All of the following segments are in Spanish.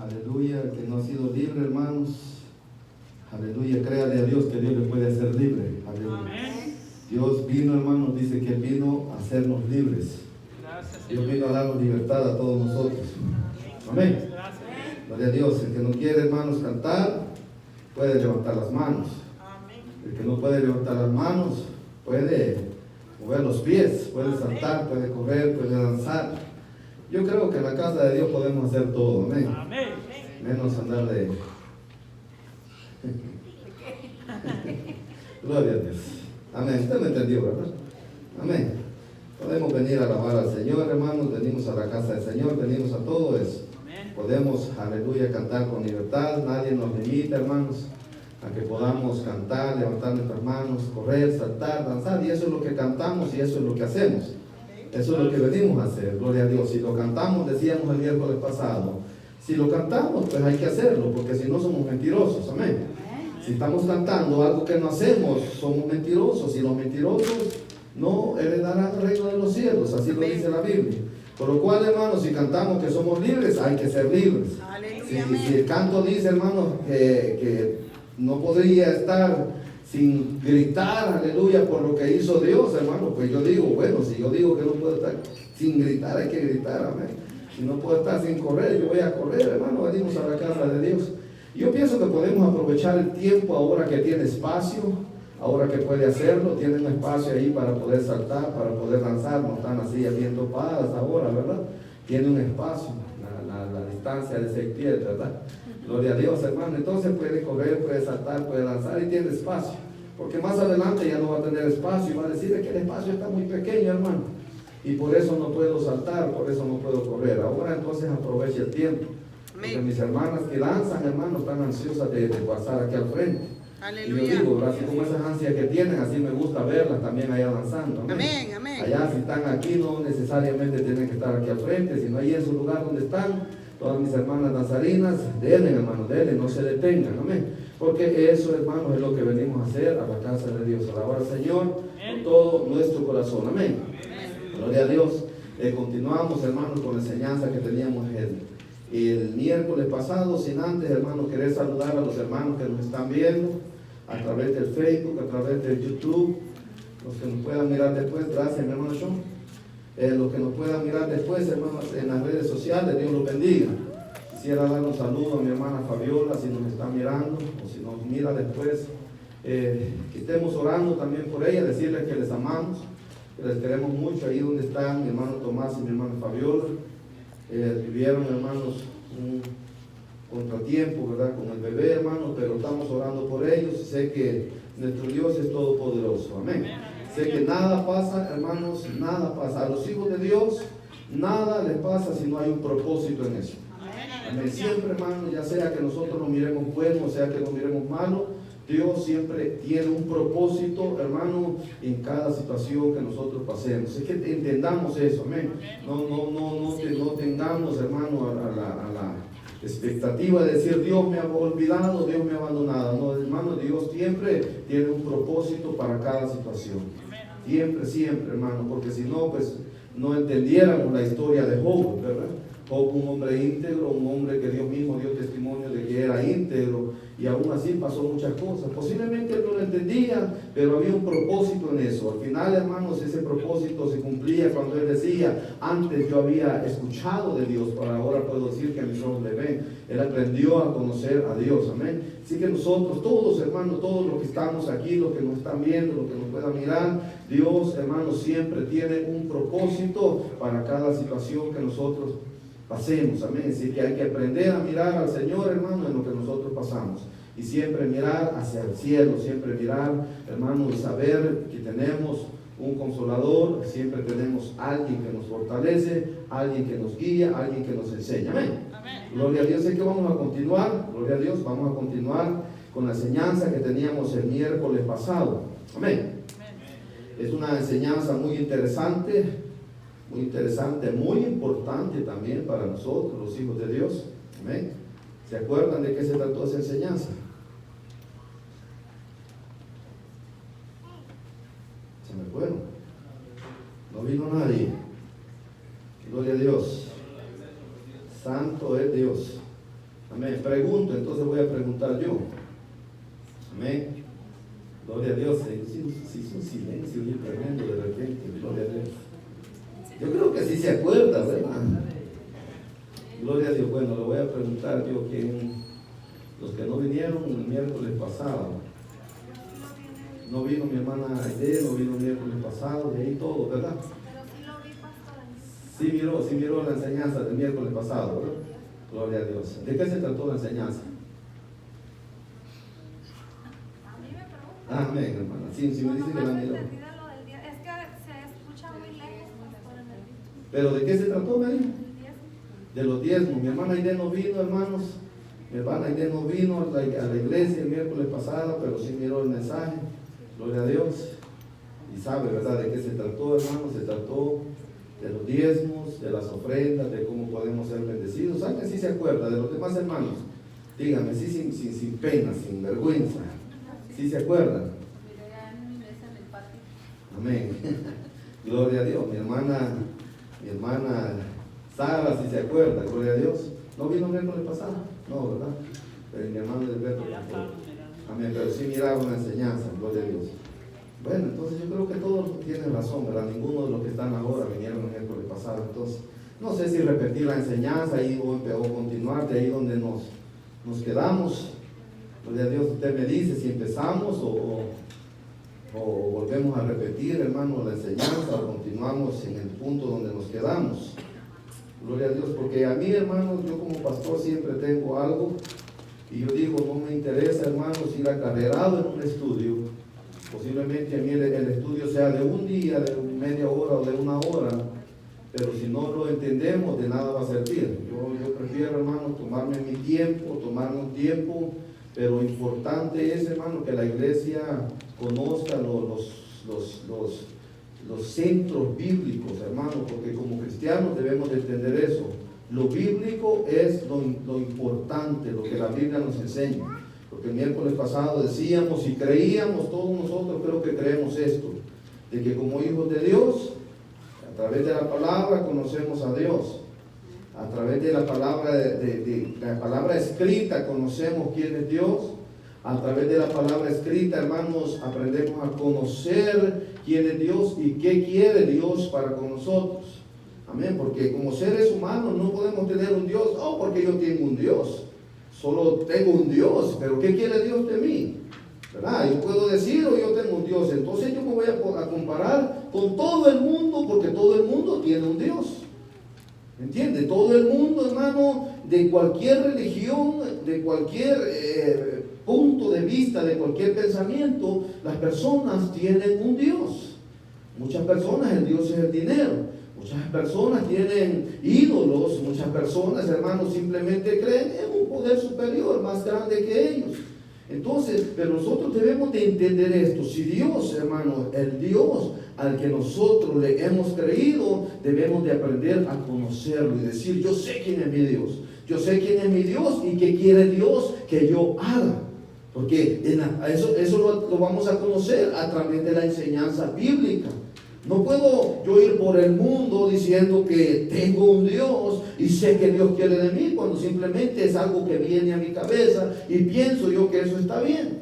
Aleluya, el que no ha sido libre, hermanos. Aleluya, créale a Dios que Dios le puede hacer libre. Aleluya. Amén. Dios vino, hermanos, dice que Él vino a hacernos libres. Gracias, Dios Señor. vino a darnos libertad a todos nosotros. Amén. Gracias. Gloria a Dios. El que no quiere, hermanos, cantar, puede levantar las manos. El que no puede levantar las manos, puede mover los pies, puede saltar, puede correr, puede danzar. Yo creo que en la casa de Dios podemos hacer todo. Amén. Amén. Menos andar de... Gloria a Dios. Amén. Usted me entendió, ¿verdad? Amén. Podemos venir a alabar al Señor, hermanos. Venimos a la casa del Señor, venimos a todo eso. Amén. Podemos, aleluya, cantar con libertad. Nadie nos limita, hermanos, a que podamos cantar, levantar nuestras manos, correr, saltar, danzar. Y eso es lo que cantamos y eso es lo que hacemos. Eso es lo que venimos a hacer, gloria a Dios. Si lo cantamos, decíamos el miércoles pasado, si lo cantamos, pues hay que hacerlo, porque si no somos mentirosos, amén. Si estamos cantando algo que no hacemos, somos mentirosos, y los mentirosos no heredarán el reino de los cielos, así lo dice la Biblia. Por lo cual, hermanos, si cantamos que somos libres, hay que ser libres. Si el canto dice, hermanos, que no podría estar sin gritar, aleluya, por lo que hizo Dios, hermano, pues yo digo, bueno, si yo digo que no puedo estar sin gritar, hay que gritar, amén. Si no puedo estar sin correr, yo voy a correr, hermano, venimos a la casa de Dios. Yo pienso que podemos aprovechar el tiempo ahora que tiene espacio, ahora que puede hacerlo, tiene un espacio ahí para poder saltar, para poder danzar, no están así bien topadas ahora, ¿verdad? Tiene un espacio, la distancia de 6 pies, ¿verdad? Gloria a Dios, hermano. Entonces puede correr, puede saltar, puede lanzar y tiene espacio. Porque más adelante ya no va a tener espacio y va a decir que el espacio está muy pequeño, hermano. Y por eso no puedo saltar, por eso no puedo correr. Ahora entonces aproveche el tiempo. Porque mis hermanas que lanzan, hermano, están ansiosas de pasar aquí al frente. Aleluya. Y yo digo, así como esas ansias que tienen, así me gusta verlas también allá lanzando. Amén, amén. Allá si están aquí no necesariamente tienen que estar aquí al frente, sino ahí en su lugar donde están. Todas mis hermanas danzarinas, denle, hermano, denle, no se detengan, amén. Porque eso, hermanos, es lo que venimos a hacer a la casa de Dios, alabar al Señor con todo nuestro corazón, amén. Gloria a Dios. Continuamos, hermanos, con la enseñanza que teníamos el miércoles pasado, sin antes, hermanos, querer saludar a los hermanos que nos están viendo a través del Facebook, a través del YouTube, los que nos puedan mirar después, gracias, mi hermano John. Los que nos puedan mirar después, hermanos, en las redes sociales, Dios los bendiga. Quisiera dar un saludo a mi hermana Fabiola, si nos está mirando, o si nos mira después, que estemos orando también por ella, decirles que les amamos, que les queremos mucho, ahí donde están mi hermano Tomás y mi hermana Fabiola. Vivieron, hermanos, un contratiempo, ¿verdad?, con el bebé, hermanos, pero estamos orando por ellos. Sé que nuestro Dios es todopoderoso, amén. Sé que nada pasa, hermanos, nada pasa. A los hijos de Dios, nada les pasa si no hay un propósito en eso. Amén. Siempre, hermanos, ya sea que nosotros lo miremos bueno, o sea que lo miremos malo, Dios siempre tiene un propósito, hermano, en cada situación que nosotros pasemos. Es que entendamos eso, amén. No tengamos, hermano, a la expectativa de decir Dios me ha olvidado, Dios me ha abandonado. No, hermano, Dios siempre tiene un propósito para cada situación. Siempre, siempre, hermano, porque si no, pues no entendiéramos la historia de Job, ¿verdad? Job, un hombre íntegro, un hombre que Dios mismo dio testimonio de que era íntegro, y aún así pasó muchas cosas. Posiblemente él no lo entendía, pero había un propósito en eso. Al final, hermanos, ese propósito se cumplía cuando él decía, antes yo había escuchado de Dios, pero ahora puedo decir que mis ojos le ven. Él aprendió a conocer a Dios, amén. Así que nosotros, todos, hermanos, todos los que estamos aquí, los que nos están viendo, los que nos puedan mirar, Dios, hermanos, siempre tiene un propósito para cada situación que nosotros pasemos, amén. Así que hay que aprender a mirar al Señor, hermano, en lo que nosotros pasamos. Y siempre mirar hacia el cielo, siempre mirar, hermano, y saber que tenemos un consolador, siempre tenemos alguien que nos fortalece, alguien que nos guía, alguien que nos enseña. Amén. Amén. Gloria a Dios. Sé que vamos a continuar, gloria a Dios, vamos a continuar con la enseñanza que teníamos el miércoles pasado. Amén. Amén. Es una enseñanza muy interesante, muy importante también para nosotros, los hijos de Dios. Amén. ¿Se acuerdan de qué se trató esa enseñanza? Se me fueron. No vino nadie. Gloria a Dios. Santo es Dios. Amén. Pregunto, entonces voy a preguntar yo. Amén. Gloria a Dios. Se hizo un silencio bien tremendo de repente. Gloria a Dios. Yo creo que sí se acuerda, ¿verdad? Gloria a Dios. Bueno, le voy a preguntar yo los que no vinieron el miércoles pasado. No vino mi hermana Aide, no vino el miércoles pasado, de ahí todo, ¿verdad? Pero sí lo vi, pastor. Sí miró la enseñanza del miércoles pasado, ¿verdad? Gloria a Dios. ¿De qué se trató la enseñanza? A mí me preguntan. Amén, hermana. Sí, me dice que la miró. Es que se escucha muy lejos, pastor, en el dicho. ¿Pero de qué se trató, me dijo? El 10. De los diezmos. Mi hermana Aide no vino, hermanos. Mi hermana Aide no vino a la iglesia el miércoles pasado, pero sí miró el mensaje. Gloria a Dios. Y sabe, ¿verdad?, de qué se trató, hermanos. Se trató de los diezmos, de las ofrendas, de cómo podemos ser bendecidos. ¿Alguien sí se acuerda de los demás hermanos? Dígame, sí, sin pena, sin vergüenza. ¿Sí se acuerdan? Amén. Gloria a Dios. Mi hermana Sara, si se acuerda, gloria a Dios. ¿No vino el miércoles pasado? No, ¿verdad? Pero mi hermano Alberto. Amén, pero sí miraba una enseñanza, gloria a Dios. Bueno, entonces yo creo que todos tienen razón, ¿verdad? Ninguno de los que están ahora vinieron el miércoles pasado. Entonces, no sé si repetir la enseñanza ahí o continuar de ahí donde nos quedamos. Gloria a Dios, usted me dice si empezamos o volvemos a repetir, hermano, la enseñanza o continuamos en el punto donde nos quedamos. Gloria a Dios, porque a mí, hermanos, yo como pastor siempre tengo algo y yo digo, no me interesa, hermanos, ir acarrerado en un estudio. Posiblemente a mí el estudio sea de un día, de media hora o de una hora, pero si no lo entendemos, de nada va a servir. Yo prefiero, hermanos, tomarme mi tiempo, tomarme un tiempo, pero importante es, hermano, que la iglesia conozca los centros bíblicos, hermano, porque como cristianos debemos de entender eso. Lo bíblico es lo importante, lo que la Biblia nos enseña. Porque el miércoles pasado decíamos y creíamos, todos nosotros creo que creemos esto, de que como hijos de Dios, a través de la palabra conocemos a Dios. A través de la palabra, de la palabra escrita conocemos quién es Dios. A través de la palabra escrita, hermanos, aprendemos a conocer quién es Dios y qué quiere Dios para con nosotros. Amén, porque como seres humanos no podemos tener un Dios, porque yo tengo un Dios. Solo tengo un Dios, pero ¿qué quiere Dios de mí? ¿Verdad? Yo puedo decir, yo tengo un Dios, entonces yo me voy a comparar con todo el mundo, porque todo el mundo tiene un Dios. ¿Entiende? Todo el mundo, hermano, de cualquier religión, de cualquier punto de vista, de cualquier pensamiento, las personas tienen un Dios. Muchas personas, el Dios es el dinero. Muchas personas tienen ídolos, muchas personas, hermanos, simplemente creen en un poder superior, más grande que ellos. Entonces, pero nosotros debemos de entender esto. Si Dios, hermano, el Dios al que nosotros le hemos creído, debemos de aprender a conocerlo y decir, yo sé quién es mi Dios. Yo sé quién es mi Dios y qué quiere Dios que yo haga. Porque eso lo vamos a conocer a través de la enseñanza bíblica. No puedo yo ir por el mundo diciendo que tengo un Dios y sé que Dios quiere de mí, cuando simplemente es algo que viene a mi cabeza y pienso yo que eso está bien.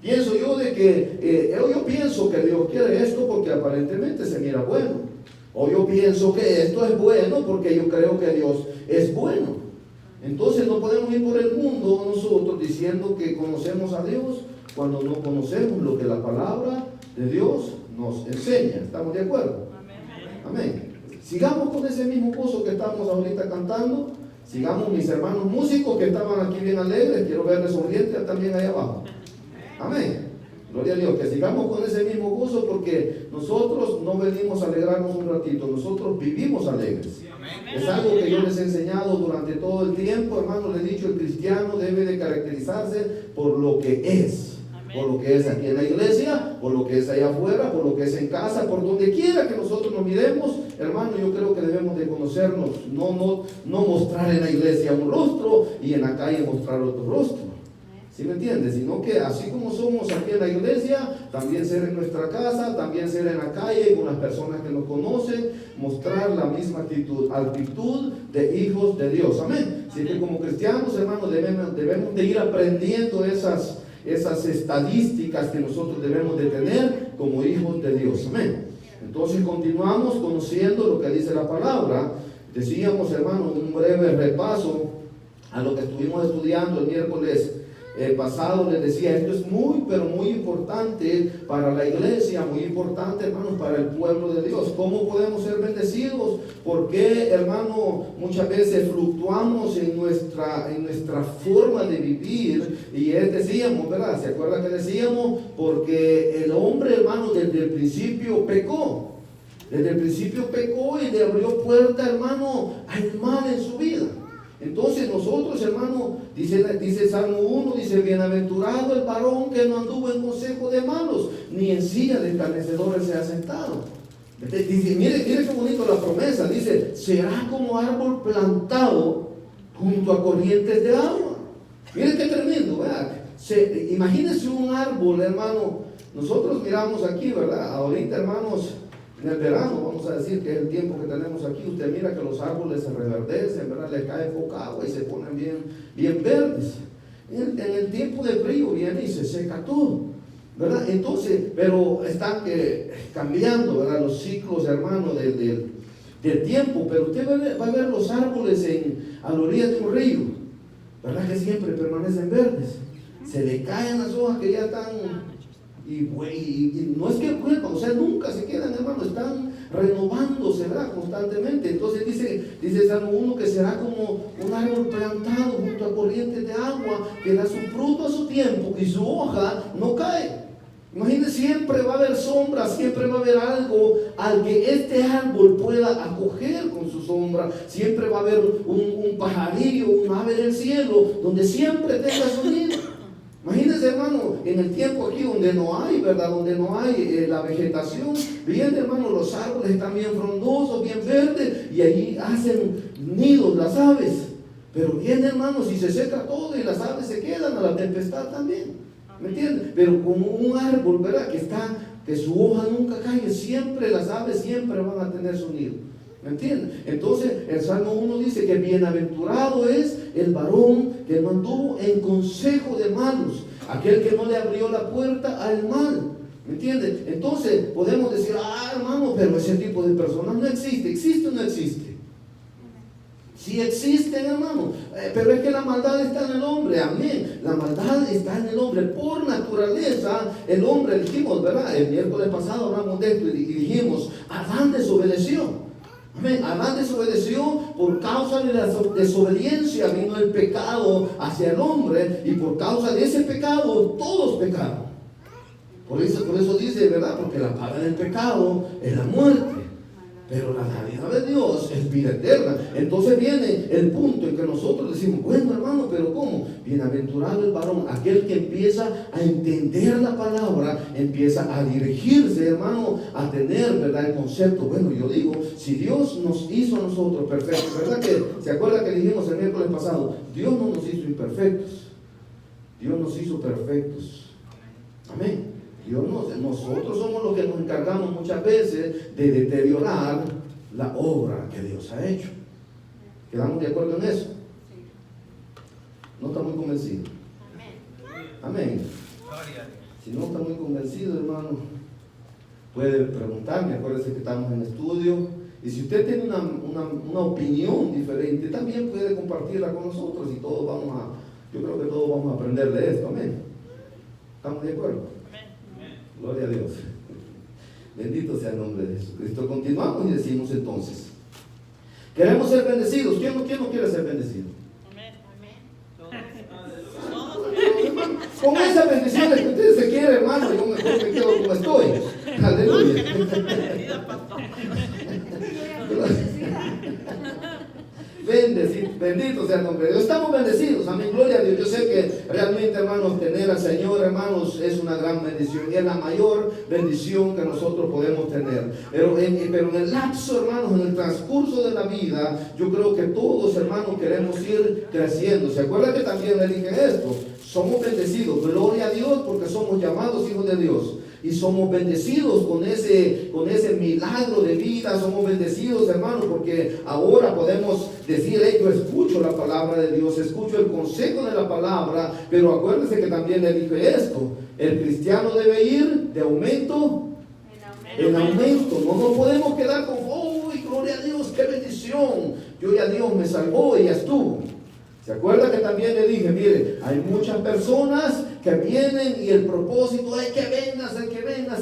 Pienso yo de que, yo pienso que Dios quiere esto porque aparentemente se mira bueno. O yo pienso que esto es bueno porque yo creo que Dios es bueno. Entonces no podemos ir por el mundo nosotros diciendo que conocemos a Dios cuando no conocemos lo que la palabra de Dios nos enseña. ¿Estamos de acuerdo? Amén. Sigamos con ese mismo gozo que estamos ahorita cantando. Sigamos, mis hermanos músicos que estaban aquí bien alegres. Quiero verles sonrientes también ahí abajo. Amén. Gloria a Dios. Que sigamos con ese mismo gozo, porque nosotros no venimos a alegrarnos un ratito. Nosotros vivimos alegres. Es algo que yo les he enseñado durante todo el tiempo, hermano. Le he dicho, el cristiano debe de caracterizarse por lo que es. Por lo que es aquí en la iglesia, por lo que es allá afuera, por lo que es en casa, por donde quiera que nosotros nos miremos, hermano, yo creo que debemos de conocernos, no mostrar en la iglesia un rostro y en la calle mostrar otro rostro. ¿Sí me entiendes? Sino que así como somos aquí en la iglesia, también ser en nuestra casa, también ser en la calle con las personas que nos conocen, mostrar la misma actitud de hijos de Dios. Amén. Así que como cristianos, hermanos, debemos de ir aprendiendo esas estadísticas que nosotros debemos de tener como hijos de Dios. Amén. Entonces continuamos conociendo lo que dice la palabra. Decíamos, hermano, un breve repaso a lo que estuvimos estudiando el miércoles pasado. Les decía, esto es muy, pero muy importante para la iglesia, muy importante, hermanos, para el pueblo de Dios. ¿Cómo podemos ser bendecidos? Porque, hermano, muchas veces fluctuamos en nuestra forma de vivir. Y decíamos, ¿verdad? ¿Se acuerda que decíamos? Porque el hombre, hermano, desde el principio pecó. Desde el principio pecó y le abrió puerta, hermano, al mal en su vida. Entonces nosotros, hermano, dice Salmo 1, dice, bienaventurado el varón que no anduvo en consejo de malos, ni en silla de escarnecedores se ha sentado. Dice, mire qué bonito la promesa, dice, será como árbol plantado junto a corrientes de agua. Mire qué tremendo, ¿verdad? Imagínense un árbol, hermano. Nosotros miramos aquí, ¿verdad? Ahorita, hermanos, en el verano, vamos a decir que es el tiempo que tenemos aquí, usted mira que los árboles se reverdecen, ¿verdad? Le cae poca agua y se ponen bien verdes. En el tiempo de frío viene y se seca todo, ¿verdad? Entonces, pero están cambiando, ¿verdad? Los ciclos, hermano, del tiempo. Pero usted va a ver los árboles a la orilla de un río, ¿verdad? Que siempre permanecen verdes. Se le caen las hojas que ya están... Y no es que vuelvan, o sea, nunca se quedan, hermano, están renovándose, ¿verdad? Constantemente. Entonce dice Salmo 1 que será como un árbol plantado junto a corrientes de agua, que da su fruto a su tiempo y su hoja no cae. Imagínense, siempre va a haber sombra, siempre va a haber algo al que este árbol pueda acoger con su sombra. Siempre va a haber un pajarillo, un ave del cielo, donde siempre tenga su nido. Imagínense, hermano, en el tiempo aquí donde no hay, ¿verdad? Donde no hay la vegetación, viene, hermano, los árboles están bien frondosos, bien verdes, y allí hacen nidos las aves. Pero viene, hermano, si se seca todo y las aves se quedan a la tempestad también. ¿Me entienden? Pero como un árbol, ¿verdad? Que su hoja nunca cae, siempre las aves siempre van a tener su nido. ¿Me entienden? Entonces el Salmo 1 dice que bienaventurado es el varón que no anduvo en consejo de malos, aquel que no le abrió la puerta al mal. ¿Me entienden? Entonces podemos decir, hermano, pero ese tipo de personas no existe. ¿Existe o no existe? Sí existen, hermano, pero es que la maldad está en el hombre. Amén. La maldad está en el hombre por naturaleza. El hombre, dijimos, ¿verdad? El miércoles pasado hablamos de esto y dijimos, Adán desobedeció. Amén. Adán desobedeció, por causa de la desobediencia vino el pecado hacia el hombre, y por causa de ese pecado todos pecaron. Por eso dice, ¿verdad? Porque la paga del pecado es la muerte, pero la dádiva de Dios es vida eterna. Entonces viene el punto en que nosotros decimos, bueno, hermano, pero ¿cómo? Bienaventurado el varón, aquel que empieza a entender la palabra, empieza a dirigirse, hermano, a tener, ¿verdad? El concepto. Bueno, yo digo, si Dios nos hizo a nosotros perfectos, ¿verdad? Que se acuerda que dijimos el miércoles pasado, Dios no nos hizo imperfectos, Dios nos hizo perfectos. Amén. Nosotros somos los que nos encargamos muchas veces de deteriorar la obra que Dios ha hecho. ¿Quedamos de acuerdo en eso? No está muy convencido. Amén. Si no está muy convencido, hermano, puede preguntarme. Acuérdese que estamos en estudio. Y si usted tiene una opinión diferente, también puede compartirla con nosotros. Y yo creo que todos vamos a aprender de esto. Amén. ¿Estamos de acuerdo? Gloria a Dios. Bendito sea el nombre de Jesucristo. Continuamos y decimos entonces, queremos ser bendecidos. ¿Quién no quiere ser bendecido? Amén. Con esas bendiciones que usted se quiere, hermano, yo mejor me quedo como estoy. Aleluya. Bendito sea el nombre de Dios. Estamos bendecidos, amén, gloria a Dios. Yo sé que realmente, hermanos, tener al Señor, hermanos, es una gran bendición y es la mayor bendición que nosotros podemos tener. Pero en el lapso, hermanos, en el transcurso de la vida, yo creo que todos, hermanos, queremos ir creciendo. ¿Se acuerdan que también le dije esto? Somos bendecidos, gloria a Dios, porque somos llamados hijos de Dios. y somos bendecidos con ese milagro de vida. Somos bendecidos, hermanos, porque ahora podemos decir, hey, yo escucho la palabra de Dios, escucho el consejo de la palabra, pero acuérdense que también le dije esto, el cristiano debe ir de aumento en aumento. No nos podemos quedar con, oh, gloria a Dios, qué bendición, yo ya Dios me salvó y ya estuvo. ¿Se acuerda que también le dije, mire, hay muchas personas que vienen y el propósito es que vengas,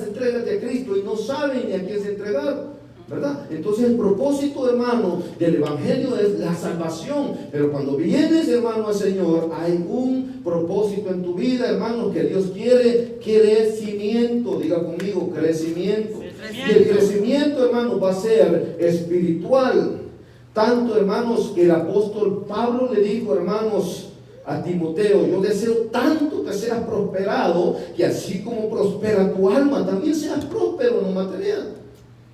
entrégate a Cristo, y no saben ni a quién se entregar, ¿verdad? Entonces el propósito, hermano, del evangelio es la salvación. Pero cuando vienes, hermano, al Señor, hay un propósito en tu vida, hermano, que Dios quiere crecimiento. Diga conmigo, crecimiento. Y el crecimiento, hermano, va a ser espiritual. Tanto, hermanos, que el apóstol Pablo le dijo, hermanos, a Timoteo, yo deseo tanto que seas prosperado, que así como prospera tu alma, también seas próspero en lo material.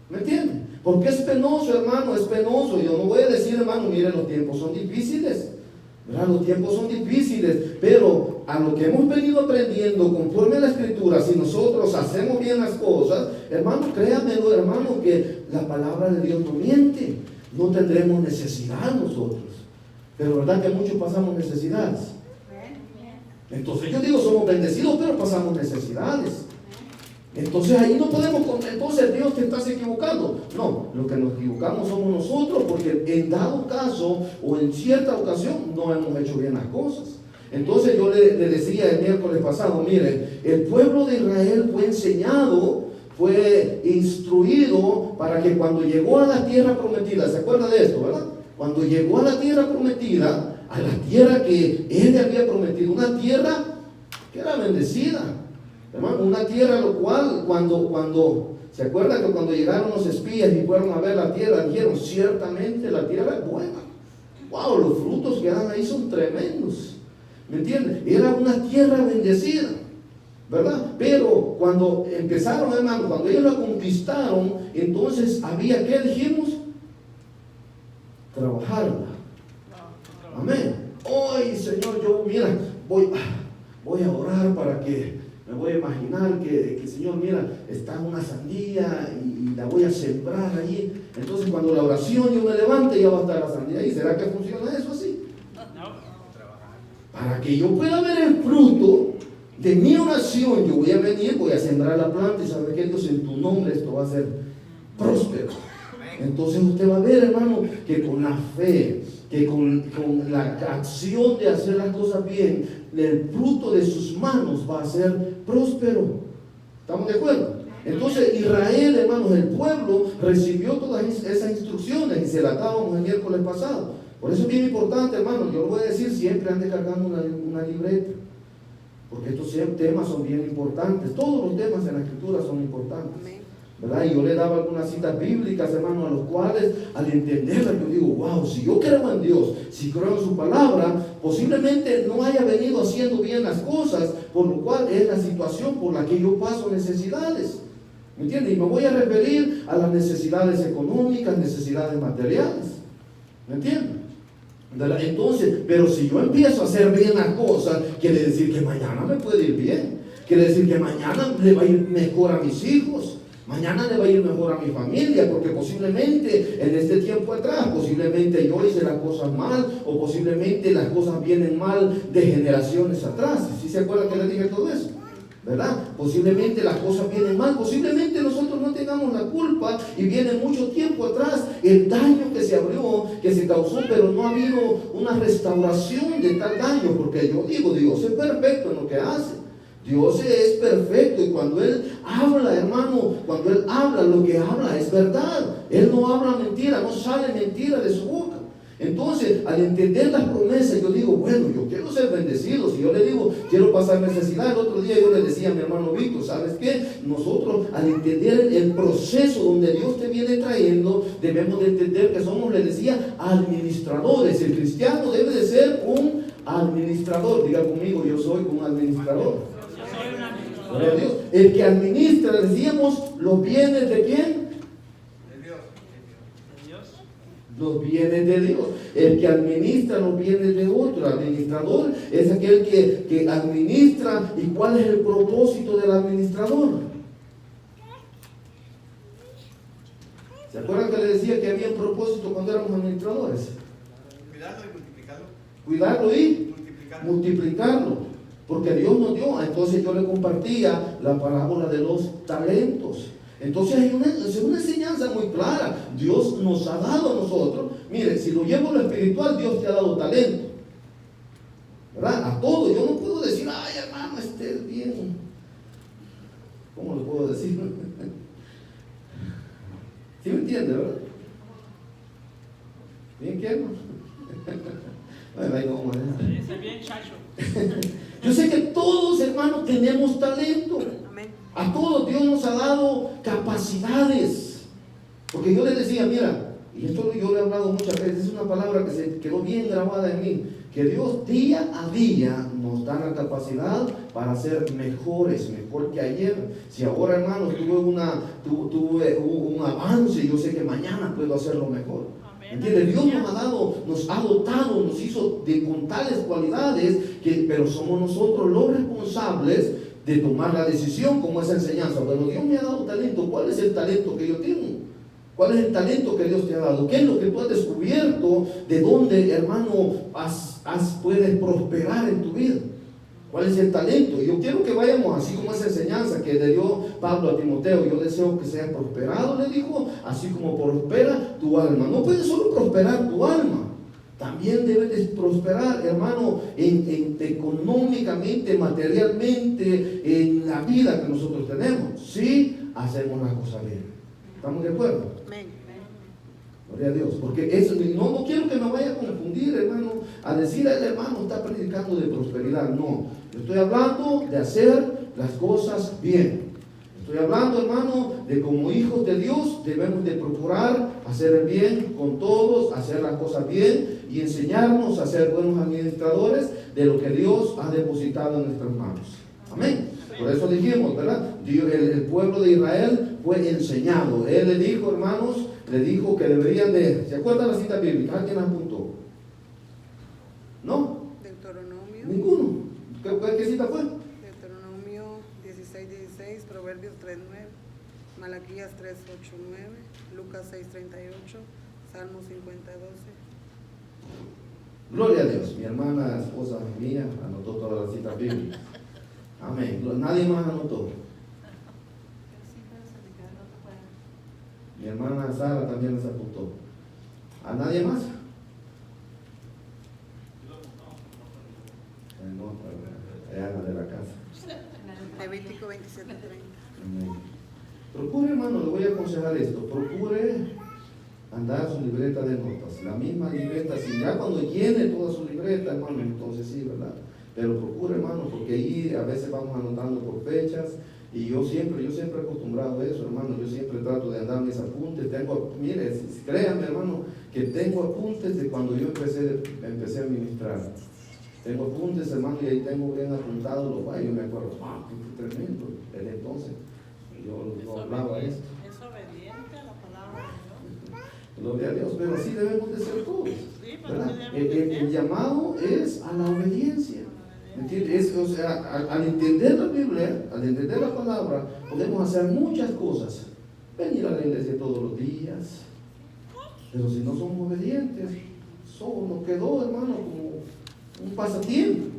¿Me entienden? Porque es penoso, hermano, es penoso. Yo no voy a decir, hermano, miren, los tiempos son difíciles, ¿verdad? Los tiempos son difíciles, pero a lo que hemos venido aprendiendo conforme a la Escritura, si nosotros hacemos bien las cosas, hermano, créanmelo, hermano, que la palabra de Dios no miente. No tendremos necesidad nosotros, pero verdad que muchos pasamos necesidades. Entonces yo digo, somos bendecidos, pero pasamos necesidades. Entonces ahí no podemos, entonces Dios, te estás equivocando. No, lo que nos equivocamos somos nosotros, porque en dado caso o en cierta ocasión no hemos hecho bien las cosas. Entonces yo le decía el miércoles pasado, mire, el pueblo de Israel fue enseñado, fue instruido para que cuando llegó a la tierra prometida, ¿se acuerda de esto, verdad? Cuando llegó a la tierra prometida, a la tierra que Él le había prometido, una tierra que era bendecida, hermano, una tierra lo cual cuando ¿se acuerda que cuando llegaron los espías y fueron a ver la tierra, dijeron, ciertamente la tierra es buena? Wow, los frutos que dan ahí son tremendos, ¿me entiendes? Era una tierra bendecida, ¿verdad? Pero cuando empezaron, hermano, cuando ellos la conquistaron, entonces había, ¿qué dijimos? Trabajarla. Amén. Hoy, Señor, yo, mira, voy a orar para que, me voy a imaginar que Señor, mira, está una sandía y la voy a sembrar allí. Entonces cuando la oración yo me levante, ya va a estar la sandía ahí. ¿Será que funciona eso así? Para que yo pueda ver el fruto de mi oración, yo voy a venir, voy a sembrar la planta y saber que Dios, en tu nombre esto va a ser próspero. Entonces usted va a ver, hermano, que con la fe, que con la acción de hacer las cosas bien, el fruto de sus manos va a ser próspero. ¿Estamos de acuerdo? Entonces Israel, hermanos, el pueblo recibió todas esas instrucciones y se las dábamos el miércoles pasado. Por eso es bien importante, hermanos, yo lo voy a decir, siempre ande cargando una libreta, porque estos temas son bien importantes. Todos los temas en la Escritura son importantes, ¿verdad? Y yo le daba algunas citas bíblicas, hermanos, a los cuales al entenderlas yo digo, wow, si yo creo en Dios, si creo en su palabra, posiblemente no haya venido haciendo bien las cosas, por lo cual es la situación por la que yo paso necesidades, ¿me entiendes? Y me voy a referir a las necesidades económicas, necesidades materiales, ¿me entiendes? Entonces, pero si yo empiezo a hacer bien las cosas, quiere decir que mañana me puede ir bien, quiere decir que mañana le va a ir mejor a mis hijos, mañana le va a ir mejor a mi familia, porque posiblemente en este tiempo atrás, posiblemente yo hice las cosas mal, o posiblemente las cosas vienen mal de generaciones atrás. ¿Sí se acuerdan que les dije todo eso? ¿Verdad? Posiblemente las cosas vienen mal, posiblemente nosotros no tengamos la culpa y viene mucho tiempo atrás el daño que se abrió, que se causó, pero no ha habido una restauración de tal daño, porque yo digo, Dios es perfecto en lo que hace. Dios es perfecto y cuando Él habla, hermano, cuando Él habla, lo que habla es verdad. Él no habla mentira, no sale mentira de su boca. Entonces, al entender las promesas, yo digo, bueno, yo quiero ser bendecido. Si yo le digo, quiero pasar necesidad, el otro día yo le decía a mi hermano Víctor, ¿sabes qué? Nosotros, al entender el proceso donde Dios te viene trayendo, debemos de entender que somos, le decía, administradores. El cristiano debe de ser un administrador. Diga conmigo, yo soy un administrador. Gloria a Dios. El que administra, decíamos, los bienes de ¿quién? Los bienes de Dios. El que administra los bienes de otro. El administrador es aquel que administra. ¿Y cuál es el propósito del administrador? ¿Se acuerdan que le decía que había un propósito cuando éramos administradores? Cuidarlo y multiplicarlo. Cuidarlo y multiplicarlo. Porque Dios nos dio. Entonces yo le compartía la parábola de los talentos. Entonces hay una enseñanza muy clara. Dios nos ha dado a nosotros. Mire, si lo llevo a lo espiritual, Dios te ha dado talento, ¿verdad? A todo. Yo no puedo decir, ay hermano, estés bien. ¿Cómo lo puedo decir? ¿Sí me entiende, verdad? ¿Bien qué, hermano? Bueno, ahí vamos a dejar. Bien, chacho. Yo sé que todos, hermanos, tenemos talento. A todos Dios nos ha dado capacidades. Porque yo les decía, mira, y esto yo le he hablado muchas veces, es una palabra que se quedó bien grabada en mí, que Dios día a día nos da la capacidad para ser mejores, mejor que ayer. Si ahora, hermanos, tuve un avance, yo sé que mañana puedo hacerlo mejor. ¿Entiendes? Dios nos ha dado, nos ha dotado, nos hizo con tales cualidades, pero somos nosotros los responsables de tomar la decisión como esa enseñanza. Bueno, Dios me ha dado talento. ¿Cuál es el talento que yo tengo? ¿Cuál es el talento que Dios te ha dado? ¿Qué es lo que tú has descubierto? ¿De dónde, hermano, puedes prosperar en tu vida? ¿Cuál es el talento? Y yo quiero que vayamos así como esa enseñanza que le dio Pablo a Timoteo. Yo deseo que seas prosperado, le dijo, así como prospera tu alma. No puedes solo prosperar tu alma, también debes prosperar, hermano, económicamente, materialmente, en la vida que nosotros tenemos. Si hacemos las cosas bien. ¿Estamos de acuerdo? Amén. Gloria a Dios. Porque eso, no quiero que me vaya a confundir, hermano, a decir el hermano está predicando de prosperidad. No, yo estoy hablando de hacer las cosas bien. Estoy hablando, hermano, de como hijos de Dios debemos de procurar hacer el bien con todos, hacer las cosas bien y enseñarnos a ser buenos administradores de lo que Dios ha depositado en nuestras manos. Amén. Por eso dijimos, ¿verdad? El pueblo de Israel fue enseñado. Él le dijo, hermanos, le dijo que deberían de... ¿Se acuerdan la cita bíblica? ¿Alguien la apuntó? ¿No? Deuteronomio. Ninguno. ¿Qué cita fue? Deuteronomio 16:16, Proverbios 3:9, Malaquías 3:8-9, Lucas 6:38, Salmos 50:12. Gloria a Dios. Mi hermana, esposa mía, anotó todas las citas bíblicas. Amén. Nadie más anotó. Mi hermana Sara también las apuntó. ¿A nadie más? No, era la de la casa. Levítico 27:30. Amén. Procure, hermano, le voy a aconsejar esto. Procure andar su libreta de notas. La misma libreta, si ya cuando llene toda su libreta, hermano, entonces sí, ¿verdad? Pero procure, hermano, porque ahí a veces vamos anotando por fechas. Y yo siempre he acostumbrado a eso, hermano. Yo siempre trato de andar mis apuntes. Mire, créanme, hermano, que tengo apuntes de cuando yo empecé a ministrar. Tengo apuntes, hermano, y ahí tengo bien apuntados los guayos. Yo me acuerdo, qué tremendo. Desde entonces yo no hablaba esto. Es obediente a la palabra de Dios. Gloria a Dios, pero así debemos de ser todos. Sí, pero ¿Verdad? sí debemos de ser. El llamado es a la obediencia. ¿Me entiendes? O sea, al entender la Biblia, al entender la palabra, podemos hacer muchas cosas. Venir a la iglesia todos los días. Pero si no somos obedientes, solo nos quedó, hermano, como un pasatiempo,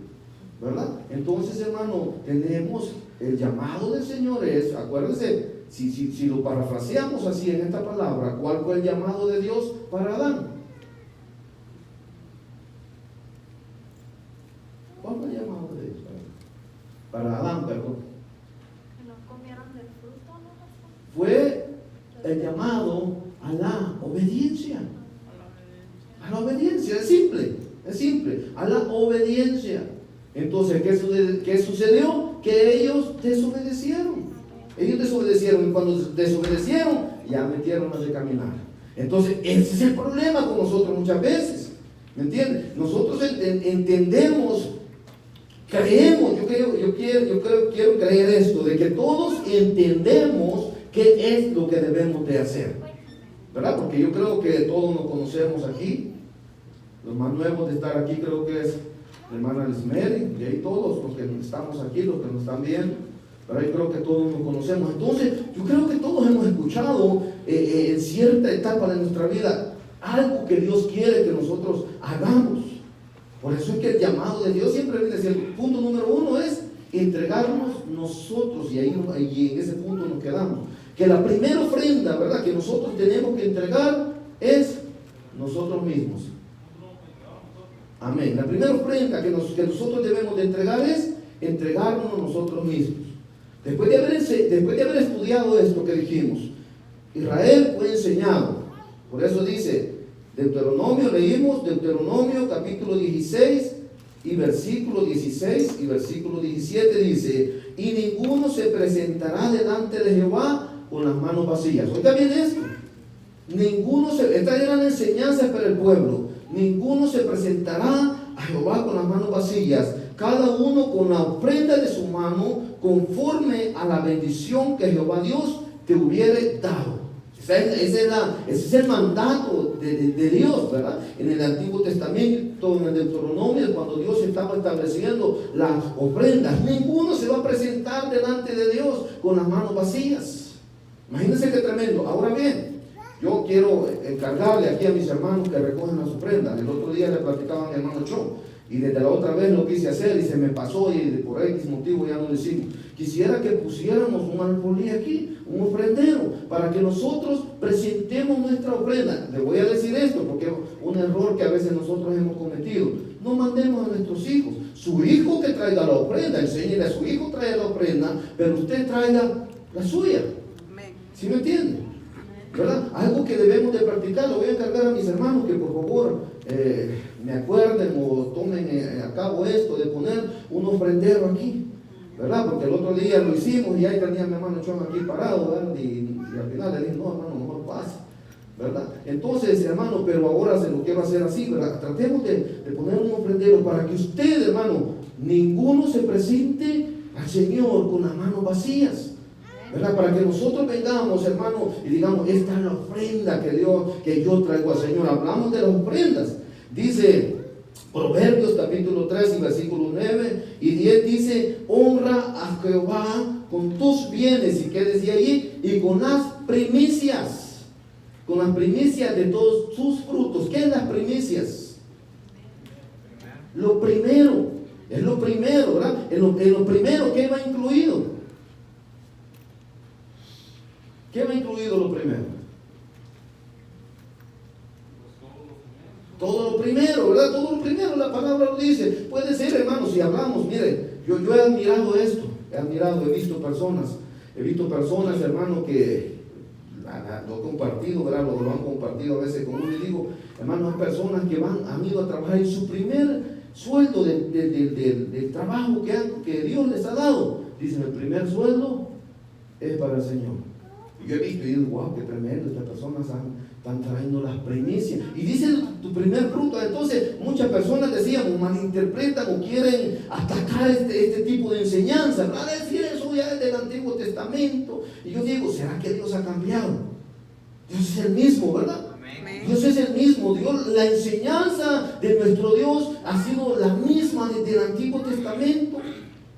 ¿verdad? Entonces, hermano, tenemos el llamado del Señor es, acuérdense, si lo parafraseamos así en esta palabra, ¿cuál fue el llamado de Dios para Adán? ¿Cuál fue el llamado de Dios para Adán, perdón? Que no comieron del fruto, ¿no? Fue el llamado a la obediencia. A la obediencia, es simple, a la obediencia. Entonces, ¿qué sucedió? Que ellos desobedecieron. Ellos desobedecieron y cuando desobedecieron, ya metieron a de caminar. Entonces, ese es el problema con nosotros muchas veces. ¿Me entiendes? Nosotros entendemos, creemos, yo quiero creer esto, de que todos entendemos qué es lo que debemos de hacer. ¿Verdad? Porque yo creo que todos nos conocemos aquí. Los más nuevos de estar aquí creo que es la hermana Lismeri, y ahí todos los que estamos aquí, los que nos están viendo, pero ahí creo que todos nos conocemos. Entonces, yo creo que todos hemos escuchado en cierta etapa de nuestra vida algo que Dios quiere que nosotros hagamos. Por eso es que el llamado de Dios siempre viene a decir, el punto número uno es entregarnos nosotros, y ahí en ese punto nos quedamos. Que la primera ofrenda, ¿verdad?, que nosotros tenemos que entregar es nosotros mismos. Amén. La primera ofrenda que nosotros debemos de entregar es entregarnos nosotros mismos. Después de haber estudiado esto que dijimos, Israel fue enseñado. Por eso dice Deuteronomio, leímos Deuteronomio capítulo 16 y versículo 16 y versículo 17 dice: y ninguno se presentará delante de Jehová con las manos vacías. Oiga bien esto. Esta era la enseñanza para el pueblo. Ninguno se presentará a Jehová con las manos vacías, cada uno con la ofrenda de su mano, conforme a la bendición que Jehová Dios te hubiere dado. Ese es el mandato de Dios, ¿verdad? En el Antiguo Testamento, en el Deuteronomio, cuando Dios estaba estableciendo las ofrendas, ninguno se va a presentar delante de Dios con las manos vacías. Imagínense qué tremendo. Ahora bien, yo quiero encargarle aquí a mis hermanos que recogen las ofrendas. El otro día le platicaba a mi hermano Cho, y desde la otra vez lo quise hacer y se me pasó, y por X motivo ya no lo hicimos. Quisiera que pusiéramos un alfolí aquí, un ofrendero, para que nosotros presentemos nuestra ofrenda. Le voy a decir esto porque es un error que a veces nosotros hemos cometido. No mandemos a nuestros hijos. Su hijo que traiga la ofrenda, enséñele a su hijo traer la ofrenda, pero usted traiga la suya. ¿Sí me entiende? ¿Verdad? Algo que debemos de practicar. Lo voy a encargar a mis hermanos que por favor me acuerden o tomen a cabo esto de poner un ofrendero aquí, ¿verdad? Porque el otro día lo hicimos y ahí tenía mi hermano Chon aquí parado, ¿verdad? Y al final le dije, no hermano, mejor pase, ¿verdad? Entonces, hermano, pero ahora se lo quiero hacer así, ¿verdad? Tratemos de poner un ofrendero para que usted, hermano, ninguno se presente al Señor con las manos vacías, ¿verdad? Para que nosotros vengamos, hermano, y digamos, esta es la ofrenda que yo traigo al Señor. Hablamos de las ofrendas. Dice Proverbios capítulo 3 y versículo 9 y 10, dice: honra a Jehová con tus bienes. ¿Y qué decía allí? Y con las primicias de todos tus frutos. ¿Qué es las primicias? Lo primero, es lo primero, ¿verdad? En lo primero, ¿qué va incluido? ¿Qué va incluido lo primero? Todo lo primero, ¿verdad? Todo lo primero, la palabra lo dice. Puede ser, hermanos, si hablamos, mire, yo he admirado esto, he visto personas, hermano, que lo he compartido, ¿verdad? Lo han compartido a veces con uno y digo, hermanos, hay personas que han ido a trabajar y su primer sueldo del trabajo que Dios les ha dado, dicen, el primer sueldo es para el Señor. Y yo he visto y digo, wow, qué tremendo, estas personas están trayendo las primicias. Y dicen tu primer fruto. Entonces, muchas personas decíamos, malinterpretan o quieren atacar este tipo de enseñanza. Para decir eso ya es del Antiguo Testamento. Y yo digo, ¿será que Dios ha cambiado? Dios es el mismo, ¿verdad? Amén. Dios es el mismo. La enseñanza de nuestro Dios ha sido la misma desde el Antiguo Testamento.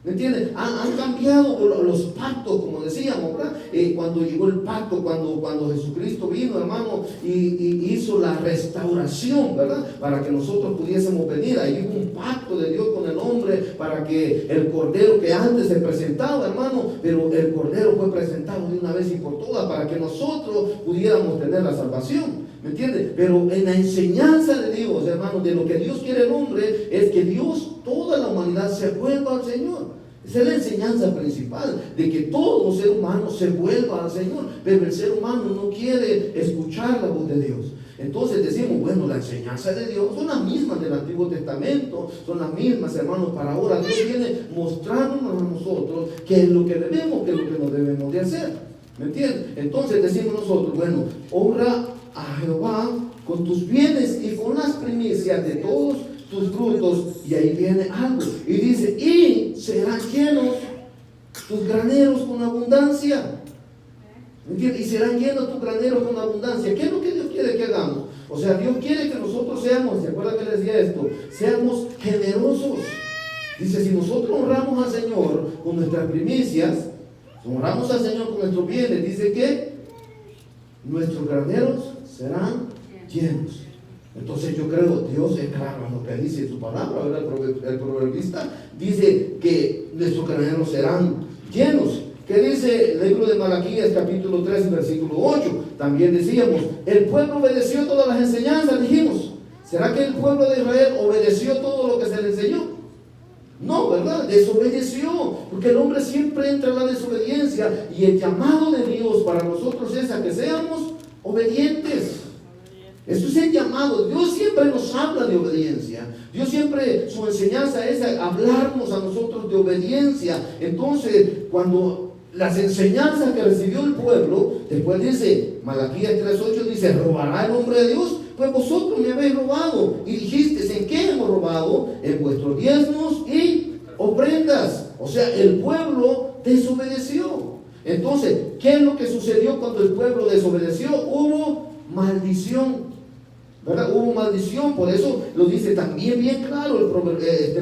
¿Me entienden? Han cambiado los pactos, como decíamos, ¿verdad? Cuando llegó el pacto, cuando Jesucristo vino, hermano, y hizo la restauración, ¿verdad? Para que nosotros pudiésemos venir. Ahí hubo un pacto de Dios con el hombre para que el cordero que antes se presentaba, hermano, pero el cordero fue presentado de una vez y por todas para que nosotros pudiéramos tener la salvación. ¿Me entiende? Pero en la enseñanza de Dios, hermano, de lo que Dios quiere el hombre, es que Dios, toda la humanidad se vuelva al Señor. Esa es la enseñanza principal, de que todo ser humano se vuelva al Señor. Pero el ser humano no quiere escuchar la voz de Dios. Entonces decimos, bueno, la enseñanza de Dios son las mismas del Antiguo Testamento, son las mismas, hermanos, para ahora. Dios viene mostrándonos a nosotros qué es lo que debemos, qué es lo que no debemos de hacer. ¿Me entiendes? Entonces decimos nosotros, bueno, honra a Jehová con tus bienes y con las primicias de todos tus frutos. Y ahí viene algo y dice, y serán llenos tus graneros con abundancia. ¿Me entiendes? Y serán llenos tus graneros con abundancia. ¿Qué es lo que Dios quiere que hagamos? O sea, Dios quiere que nosotros seamos, ¿se acuerdan que les decía esto? Seamos generosos. Dice, si nosotros honramos al Señor con nuestras primicias, honramos al Señor con nuestros bienes, dice que nuestros graneros serán llenos. Entonces yo creo, Dios es claro en lo que dice en su palabra, ¿verdad? El proverbista dice que nuestros graneros serán llenos. ¿Qué dice el libro de Malaquías capítulo 3 versículo 8? También decíamos, el pueblo obedeció todas las enseñanzas, dijimos. ¿Será que el pueblo de Israel obedeció todo lo que se le enseñó? No, ¿verdad? Desobedeció, porque el hombre siempre entra en la desobediencia, y el llamado de Dios para nosotros es a que seamos obedientes. Eso es el llamado. Dios siempre nos habla de obediencia. Dios siempre, su enseñanza es hablarnos a nosotros de obediencia. Entonces, cuando las enseñanzas que recibió el pueblo, después dice, Malaquías 3:8 dice, ¿robará el hombre de Dios? Pues vosotros me habéis robado. Y dijiste, ¿en qué hemos robado? En vuestros diezmos y ofrendas. O sea, el pueblo desobedeció. Entonces, ¿qué es lo que sucedió cuando el pueblo desobedeció? Hubo maldición, ¿verdad? Hubo maldición. Por eso lo dice también bien claro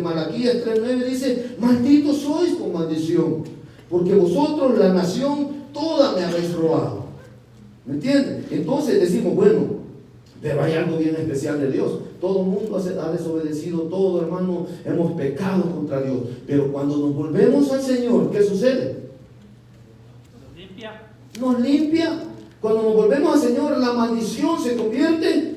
Malaquías 3:9 dice, malditos sois con maldición, porque vosotros, la nación toda, me habéis robado. ¿Me entienden? Entonces decimos, bueno, pero hay algo bien especial de Dios. Todo el mundo ha desobedecido, todo, hermano, hemos pecado contra Dios. Pero cuando nos volvemos al Señor, ¿qué sucede? Nos limpia. Cuando nos volvemos al Señor, la maldición se convierte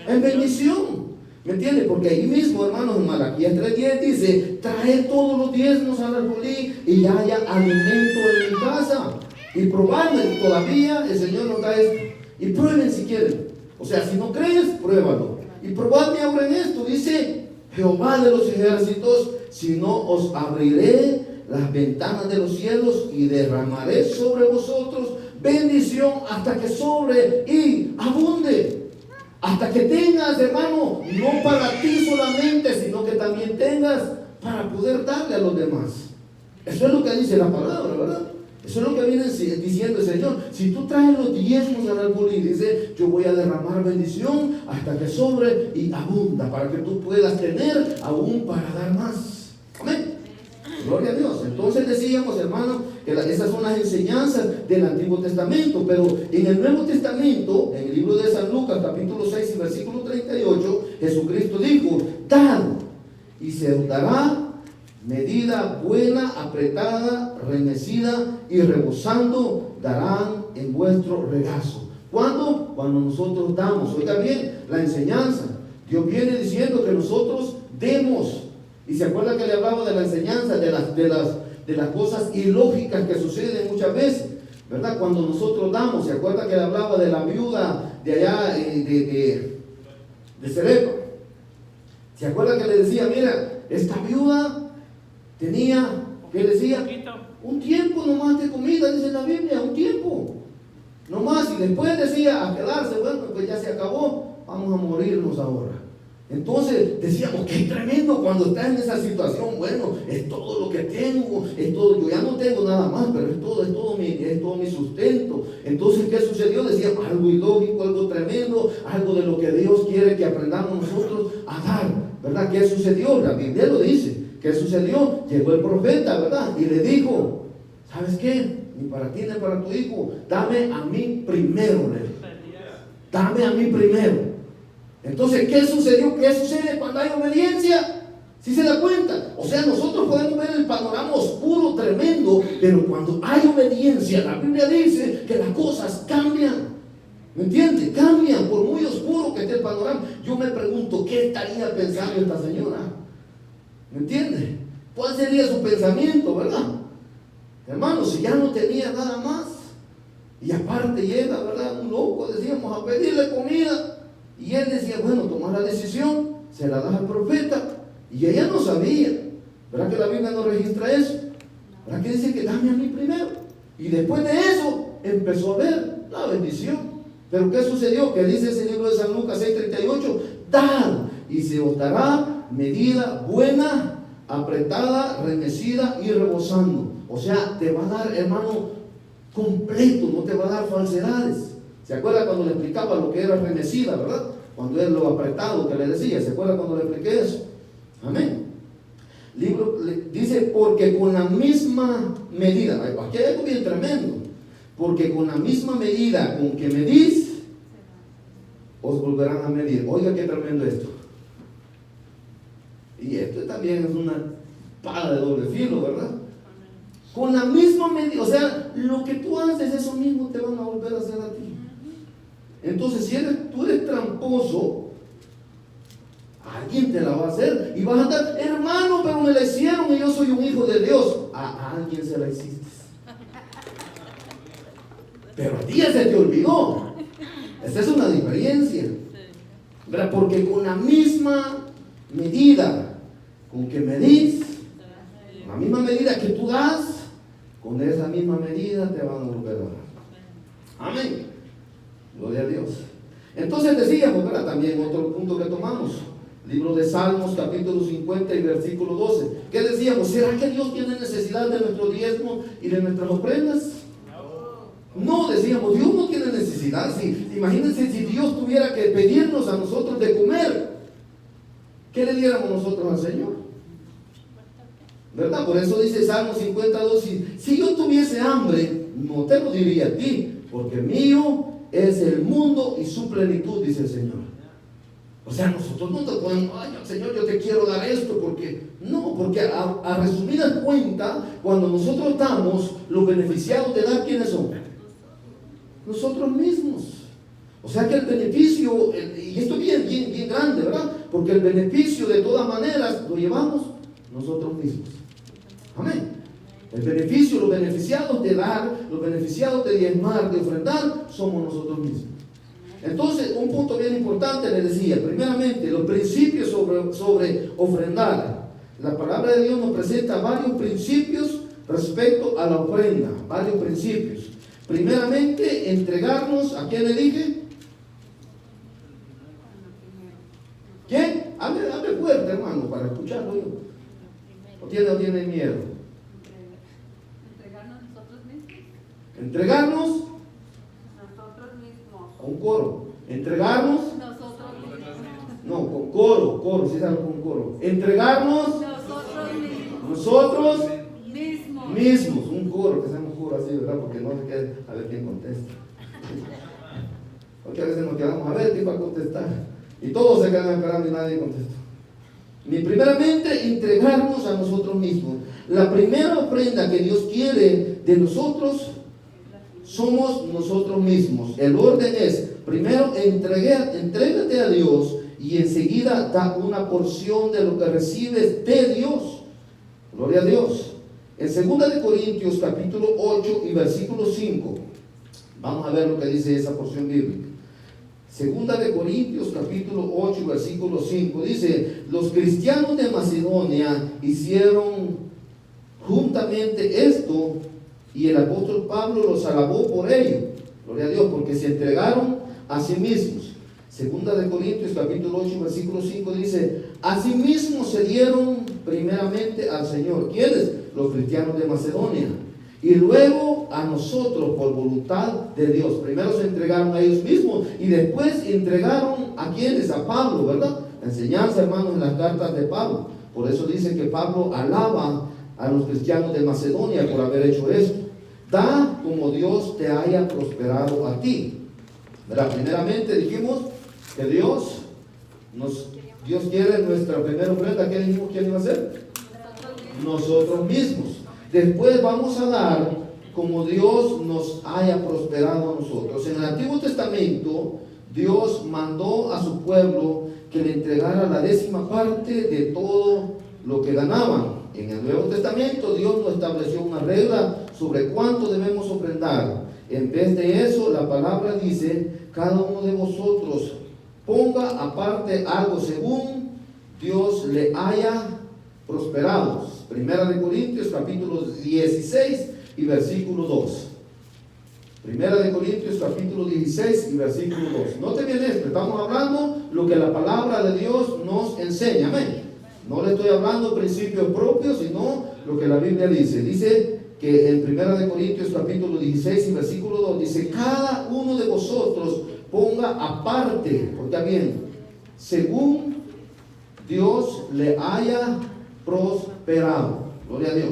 en bendición. ¿Me entiende? Porque ahí mismo, hermanos, en Malaquías 3:10 dice, traed todos los diezmos al alfolí y haya alimento en mi casa. Y probadme, todavía el Señor nos da esto. Y prueben si quieren. O sea, si no crees, pruébalo. Y probadme ahora en esto, dice Jehová de los ejércitos, si no os abriré las ventanas de los cielos y derramaré sobre vosotros bendición hasta que sobre y abunde. Hasta que tengas, hermano, no para ti solamente, sino que también tengas para poder darle a los demás. Eso es lo que dice la palabra, ¿verdad? Eso es lo que viene diciendo el Señor. Si tú traes los diezmos al alfolí, dice, yo voy a derramar bendición hasta que sobre y abunda, para que tú puedas tener aún para dar más. Amén. Gloria a Dios. Entonces decíamos, hermano, que esas son las enseñanzas del Antiguo Testamento. Pero en el Nuevo Testamento, en el libro de San Lucas, capítulo 6 y versículo 38, Jesucristo dijo, dad y se os dará medida buena, apretada, remecida y rebosando, darán en vuestro regazo. ¿Cuándo? Cuando nosotros damos. Oiga bien, la enseñanza. Dios viene diciendo que nosotros demos. Y se acuerda que le hablaba de la enseñanza, de las cosas ilógicas que suceden muchas veces, ¿verdad? Cuando nosotros damos, se acuerda que le hablaba de la viuda de allá de Cerepa. Se acuerda que le decía, mira, esta viuda tenía, ¿qué decía? Un tiempo nomás de comida, dice la Biblia, un tiempo nomás, y después decía a quedarse, bueno, pues ya se acabó, vamos a morirnos ahora. Entonces decíamos, qué tremendo cuando está en esa situación. Bueno, es todo lo que tengo, es todo, yo ya no tengo nada más, pero es todo mi sustento. Entonces, ¿qué sucedió? Decíamos, algo ilógico, algo tremendo, algo de lo que Dios quiere que aprendamos nosotros a dar, ¿verdad? ¿Qué sucedió? La Biblia lo dice. ¿Qué sucedió? Llegó el profeta, ¿verdad? Y le dijo, ¿sabes qué? Ni para ti ni para tu hijo, dame a mí primero, le dijo. Dame a mí primero. Entonces, ¿qué sucedió? ¿Qué sucede cuando hay obediencia? ¿Sí se da cuenta? O sea, nosotros podemos ver el panorama oscuro, tremendo, pero cuando hay obediencia, la Biblia dice que las cosas cambian. ¿Me entiende? Cambian, por muy oscuro que esté el panorama. Yo me pregunto, ¿qué estaría pensando esta señora? ¿Me entiende? ¿Cuál sería su pensamiento, verdad? Hermano, si ya no tenía nada más, y aparte llega, ¿verdad? Un loco, decíamos, a pedirle comida. Y él decía, bueno, toma la decisión, se la das al profeta. Y ella no sabía. ¿Verdad que la Biblia no registra eso? ¿Verdad que dice que dame a mí primero? Y después de eso empezó a ver la bendición. Pero ¿qué sucedió? Que dice ese libro de San Lucas 6:38, dad y se os dará medida buena, apretada, remecida y rebosando. O sea, te va a dar, hermano, completo, no te va a dar falsedades. ¿Se acuerda cuando le explicaba lo que era remecida, verdad? Cuando es lo apretado que le decía. ¿Se acuerda cuando le expliqué eso? Amén. Libro dice, porque con la misma medida, aquí hay algo bien tremendo, porque con la misma medida con que medís, os volverán a medir. Oiga qué tremendo esto. Y esto también es una espada de doble filo, ¿verdad? Con la misma medida, o sea, lo que tú haces, eso mismo te van a volver a hacer a ti. Entonces, si tú eres tramposo, alguien te la va a hacer y vas a andar, hermano, pero me la hicieron y yo soy un hijo de Dios. A alguien se la hiciste, pero a ti ya se te olvidó. Esa es una diferencia, ¿verdad? Porque con la misma medida con que medís, con la misma medida que tú das, con esa misma medida te van a volver a dar. Amén. Gloria a Dios. Entonces decíamos, ¿verdad? También otro punto que tomamos, libro de Salmos, capítulo 50 y versículo 12. ¿Qué decíamos? ¿Será que Dios tiene necesidad de nuestro diezmo y de nuestras ofrendas? No, decíamos, Dios no tiene necesidad. Imagínense si Dios tuviera que pedirnos a nosotros de comer, ¿qué le diéramos nosotros al Señor? ¿Verdad? Por eso dice Salmo 52, si yo tuviese hambre, no te lo diría a ti, porque mío es el mundo y su plenitud, dice el Señor. O sea, nosotros no te podemos, ay, Señor, yo te quiero dar esto, porque no, porque a resumida cuenta, cuando nosotros damos, los beneficiados de dar, ¿quiénes son? Nosotros mismos. O sea que el beneficio, y esto es bien grande, ¿verdad? Porque el beneficio de todas maneras lo llevamos nosotros mismos. Amén. El beneficio, los beneficiados de dar, los beneficiados de diezmar, de ofrendar, somos nosotros mismos. Entonces, un punto bien importante les decía, primeramente, los principios sobre ofrendar. La palabra de Dios nos presenta varios principios respecto a la ofrenda, varios principios. Primeramente, entregarnos, ¿a quién le dije? ¿Quién? Hable fuerte, hermano, para escucharlo yo. ¿O tiene miedo? Entregarnos nosotros mismos. Entregarnos Nosotros mismos. a un coro. Entregarnos, Nosotros mismos. no, con coro, si es algo con coro. Entregarnos Nosotros mismos. nosotros Mismos. mismos. Un coro, que sea un coro así, ¿verdad? Porque no se quede a ver quién contesta. Porque a veces nos quedamos a ver quién va a contestar. Y todos se quedan esperando y nadie contesta. Primeramente, entregarnos a nosotros mismos. La primera ofrenda que Dios quiere de nosotros somos nosotros mismos. El orden es, primero entrégate a Dios y enseguida da una porción de lo que recibes de Dios. Gloria a Dios. En 2 de Corintios capítulo 8 y versículo 5, vamos a ver lo que dice esa porción bíblica. 2 de Corintios capítulo 8 versículo 5 dice: los cristianos de Macedonia hicieron juntamente esto y el apóstol Pablo los alabó por ello. Gloria a Dios, porque se entregaron a sí mismos. 2 de Corintios capítulo 8 versículo 5 dice: asimismo se dieron primeramente al Señor. ¿Quiénes? Los cristianos de Macedonia. Y luego a nosotros por voluntad de Dios. Primero se entregaron a ellos mismos y después entregaron a quienes, a Pablo, ¿verdad? La enseñanza, hermanos, en las cartas de Pablo. Por eso dice que Pablo alaba a los cristianos de Macedonia por haber hecho esto. Da como Dios te haya prosperado a ti, ¿verdad? Primeramente dijimos que Dios quiere nuestra primera ofrenda. ¿Qué dijimos que Él iba a hacer? Nosotros mismos. Después vamos a dar como Dios nos haya prosperado a nosotros. En el Antiguo Testamento, Dios mandó a su pueblo que le entregara la 10ª parte de todo lo que ganaban. En el Nuevo Testamento, Dios nos estableció una regla sobre cuánto debemos ofrendar. En vez de eso, la palabra dice: cada uno de vosotros ponga aparte algo según Dios le haya prosperado. Primera de Corintios capítulo 16 y versículo 2. Primera de Corintios capítulo 16 y versículo 2. Note bien esto, estamos hablando lo que la palabra de Dios nos enseña. Amén. No le estoy hablando principios propios, sino lo que la Biblia dice. Dice que en Primera de Corintios capítulo 16 y versículo 2 dice: cada uno de vosotros ponga aparte, oiga bien, según Dios le haya prosperado. Gloria a Dios.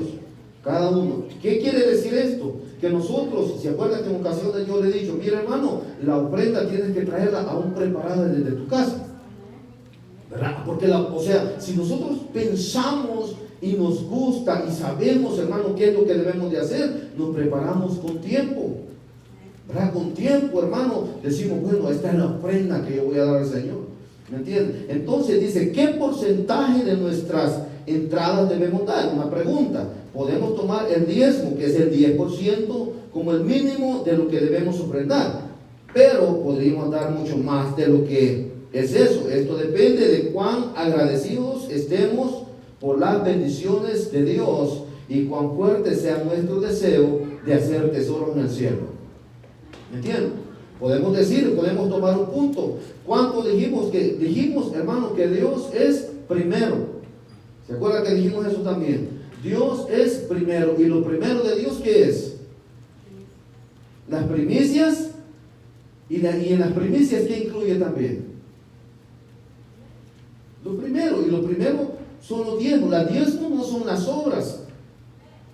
Cada uno. ¿Qué quiere decir esto? Que que nosotros, ¿se acuerdan que en ocasiones yo le he dicho, mira hermano, la ofrenda tienes que traerla aún preparada desde tu casa? ¿Verdad? Porque o sea, si nosotros pensamos y nos gusta y sabemos, hermano, qué es lo que debemos de hacer, nos preparamos con tiempo, ¿verdad? Con tiempo, hermano, decimos, bueno, esta es la ofrenda que yo voy a dar al Señor, ¿me entienden? Entonces dice, ¿qué porcentaje de nuestras entradas debemos dar? Una pregunta. Podemos tomar el diezmo, que es el 10%, como el mínimo de lo que debemos ofrendar, pero podríamos dar mucho más de lo que es eso. Esto depende de cuán agradecidos estemos por las bendiciones de Dios y cuán fuerte sea nuestro deseo de hacer tesoros en el cielo. ¿Me entienden? Podemos decir, podemos tomar un punto. ¿Cuánto dijimos? Dijimos, hermano, que Dios es primero. ¿Se acuerdan que dijimos eso también? Dios es primero. ¿Y lo primero de Dios qué es? Las primicias. Y en las primicias, ¿qué incluye también? Lo primero. Y lo primero son los diezmos. Los diezmos no son las obras.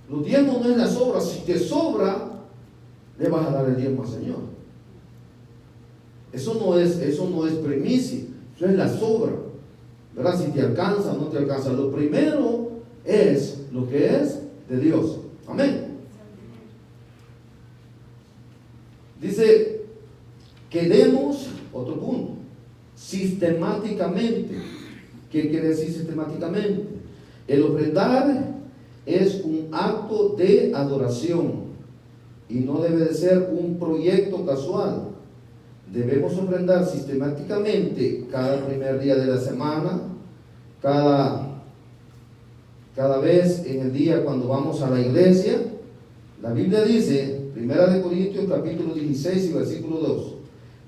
Los diezmos no es las obras. Si te sobra, le vas a dar el diezmo al Señor. Eso no es primicia. Eso es la sobra. ¿Verdad? Si te alcanza o no te alcanza. Lo primero es lo que es de Dios. Amén. Dice que demos, otro punto, sistemáticamente. ¿Qué quiere decir sistemáticamente? El ofrendar es un acto de adoración y no debe de ser un proyecto casual. Debemos ofrendar sistemáticamente cada primer día de la semana, cada vez en el día cuando vamos a la iglesia. La Biblia dice, 1 Corintios capítulo 16 y versículo 2,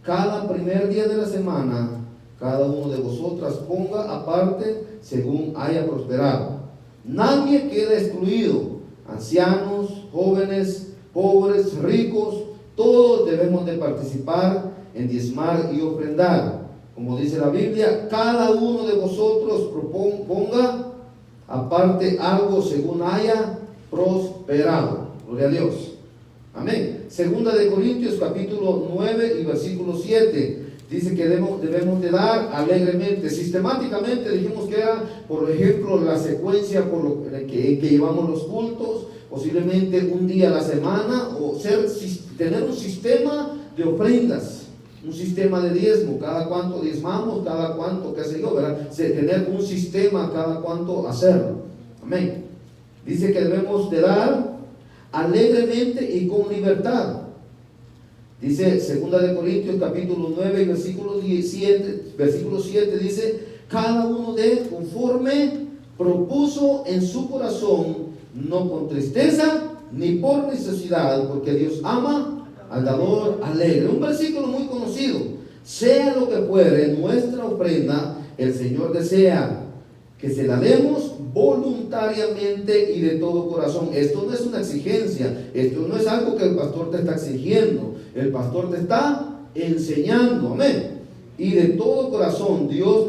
cada primer día de la semana, cada uno de vosotras ponga aparte según haya prosperado. Nadie queda excluido, ancianos, jóvenes, pobres, ricos, todos debemos de participar en diezmar y ofrendar. Como dice la Biblia, cada uno de vosotros ponga aparte algo según haya prosperado. Gloria a Dios. Amén. Segunda de Corintios capítulo 9 y versículo 7 dice que debemos de dar alegremente. Sistemáticamente dijimos que era, por ejemplo, la secuencia por lo que llevamos los cultos, posiblemente un día a la semana, o tener un sistema de ofrendas, un sistema de diezmo, cada cuánto diezmamos, cada cuánto, qué sé yo, ¿verdad? Tener un sistema, cada cuánto hacerlo. Amén. Dice que debemos de dar alegremente y con libertad. Dice 2 de Corintios capítulo 9 y versículo 7 dice, cada uno de conforme propuso en su corazón, no con tristeza ni por necesidad, porque Dios ama al dador alegre. Un versículo muy conocido. Sea lo que fuere nuestra ofrenda, el Señor desea que se la demos voluntariamente y de todo corazón. Esto no es una exigencia, esto no es algo que el pastor te está exigiendo, el pastor te está enseñando, amén. Y de todo corazón. Dios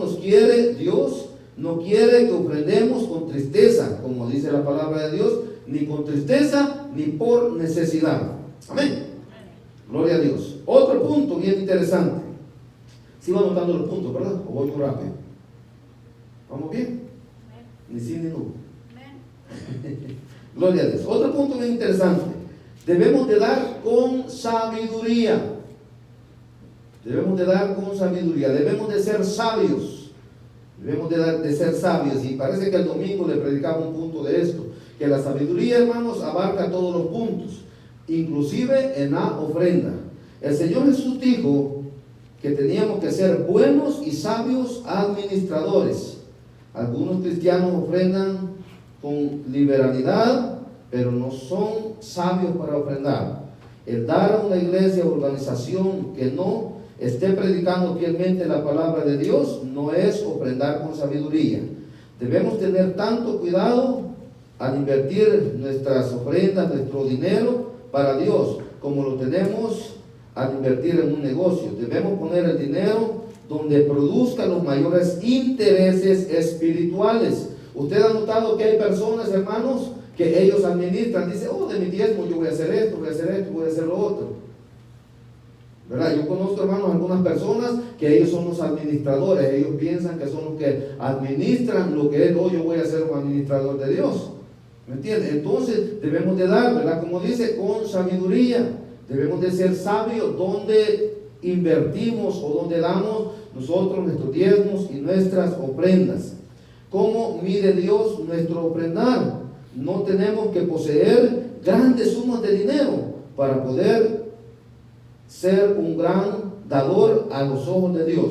no quiere que ofrendemos con tristeza, como dice la palabra de Dios, ni con tristeza ni por necesidad, amén. Gloria a Dios. Otro punto bien interesante. Si van notando los puntos, ¿verdad? ¿O voy muy rápido? ¿Vamos bien? Ni sí ni no. Gloria a Dios. Otro punto bien interesante. Debemos de dar con sabiduría. Debemos de dar con sabiduría. Debemos de ser sabios. Debemos de ser sabios. Y parece que el domingo le predicaba un punto de esto. Que la sabiduría, hermanos, abarca todos los puntos, inclusive en la ofrenda. El Señor Jesús dijo que teníamos que ser buenos y sabios administradores. Algunos cristianos ofrendan con liberalidad, pero no son sabios para ofrendar. El dar a una iglesia o organización que no esté predicando fielmente la palabra de Dios no es ofrendar con sabiduría. Debemos tener tanto cuidado al invertir nuestras ofrendas, nuestro dinero para Dios, como lo tenemos al invertir en un negocio. Debemos poner el dinero donde produzca los mayores intereses espirituales. Usted ha notado que hay personas, hermanos, que ellos administran, dice, oh, de mi diezmo yo voy a hacer esto, voy a hacer esto, voy a hacer lo otro. ¿Verdad? Yo conozco, hermanos, algunas personas que ellos son los administradores, ellos piensan que son los que administran lo que es, oh, yo voy a ser un administrador de Dios. ¿Me entiendes? Entonces debemos de dar, ¿verdad? Como dice, con sabiduría. Debemos de ser sabios donde invertimos o donde damos nosotros nuestros diezmos y nuestras ofrendas. ¿Cómo mide Dios nuestro ofrendar? No tenemos que poseer grandes sumas de dinero para poder ser un gran dador a los ojos de Dios.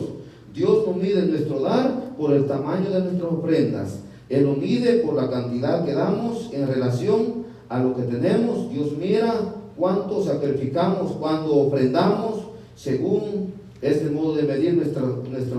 Dios no mide nuestro dar por el tamaño de nuestras ofrendas. Él lo mide por la cantidad que damos en relación a lo que tenemos. Dios mira cuánto sacrificamos cuando ofrendamos. Según este modo de medir nuestra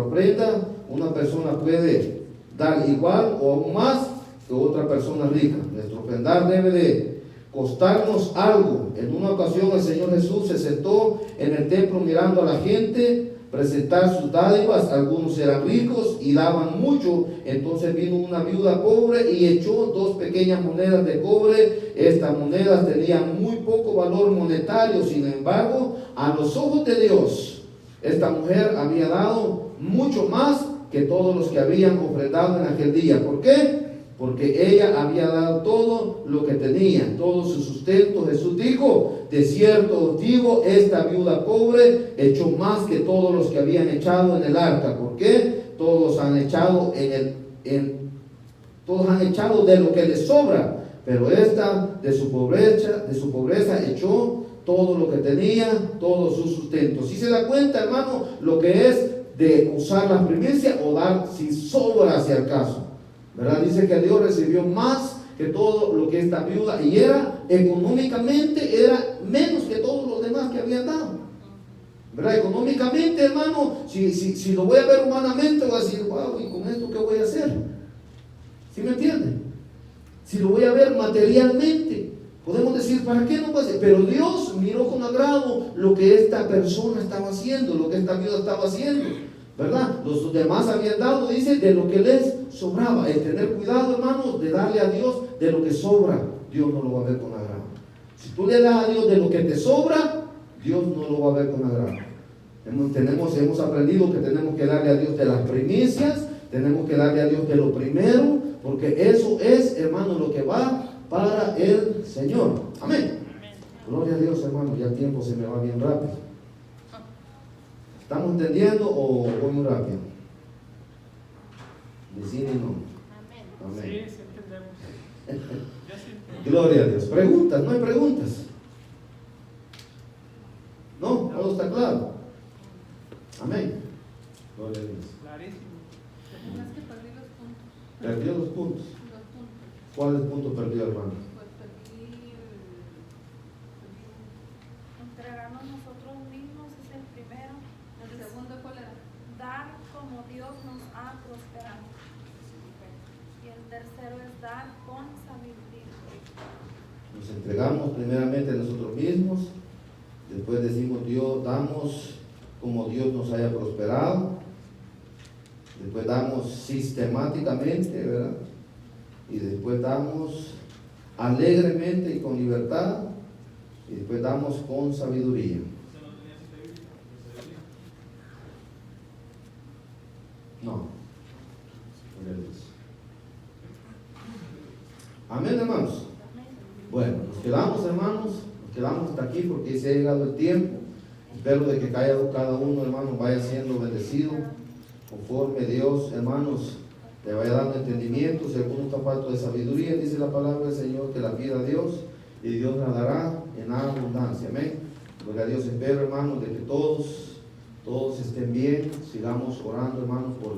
ofrenda, una persona puede dar igual o aún más que otra persona rica. Nuestro ofrendar debe de costarnos algo. En una ocasión el Señor Jesús se sentó en el templo mirando a la gente presentar sus dádivas. Algunos eran ricos y daban mucho. Entonces vino una viuda pobre y echó 2 pequeñas monedas de cobre. Estas monedas tenían muy poco valor monetario. Sin embargo, a los ojos de Dios, esta mujer había dado mucho más que todos los que habían ofrendado en aquel día. ¿Por qué? Porque ella había dado todo lo que tenía, todo su sustento. Jesús dijo, de cierto os digo, esta viuda pobre echó más que todos los que habían echado en el arca. ¿Por qué? Todos han echado todos han echado de lo que les sobra, pero esta de su pobreza echó todo lo que tenía, todo su sustento. Si se da cuenta, hermano, lo que es de usar la primicia o dar sin sobra hacia el caso, ¿verdad? Dice que Dios recibió más que todo lo que esta viuda, y era económicamente, era menos que todos los demás que habían dado, ¿verdad? Económicamente, hermano, si lo voy a ver humanamente, voy a decir, wow, ¿y con esto qué voy a hacer? ¿Sí me entienden? Si lo voy a ver materialmente, podemos decir, ¿para qué no puede ser? Pero Dios miró con agrado lo que esta persona estaba haciendo, lo que esta viuda estaba haciendo, ¿verdad? Los demás habían dado, dice, de lo que les sobraba. El tener cuidado, hermanos, de darle a Dios de lo que sobra, Dios no lo va a ver con agrado. Si tú le das a Dios de lo que te sobra, Dios no lo va a ver con agrado. Hemos aprendido que tenemos que darle a Dios de las primicias, tenemos que darle a Dios de lo primero, porque eso es, hermano, lo que va para el Señor. Amén. Gloria a Dios, hermano. Ya el tiempo se me va bien rápido. ¿Estamos entendiendo o voy muy rápido? Decir y no. Amén. Sí, sí entendemos. Yo sí entiendo. Gloria a Dios. Preguntas, no hay preguntas. No, todo está claro. Amén. Gloria a Dios. Clarísimo. Es que perdí los puntos. Perdió los puntos. Los puntos. ¿Cuáles puntos perdió, hermano? Pues perdí entregarnos nosotros mismos, es el primero. El segundo, ¿cuál era? Dar como Dios nos ha prosperado. Y el tercero es dar con sabiduría. Nos entregamos primeramente a nosotros mismos, después decimos Dios, damos como Dios nos haya prosperado, después damos sistemáticamente, ¿verdad? Y después damos alegremente y con libertad, y después damos con sabiduría. No. Amén, hermanos. Bueno, nos quedamos, hermanos, nos quedamos hasta aquí porque se ha llegado el tiempo. Espero de que cada uno, hermanos, vaya siendo bendecido conforme Dios, hermanos, le vaya dando entendimiento. Si alguno está falto de sabiduría, dice la palabra del Señor, que la pida a Dios y Dios la dará en abundancia. Amén. Gloria a Dios. Espero, hermanos, de que todos estén bien. Sigamos orando, hermanos, por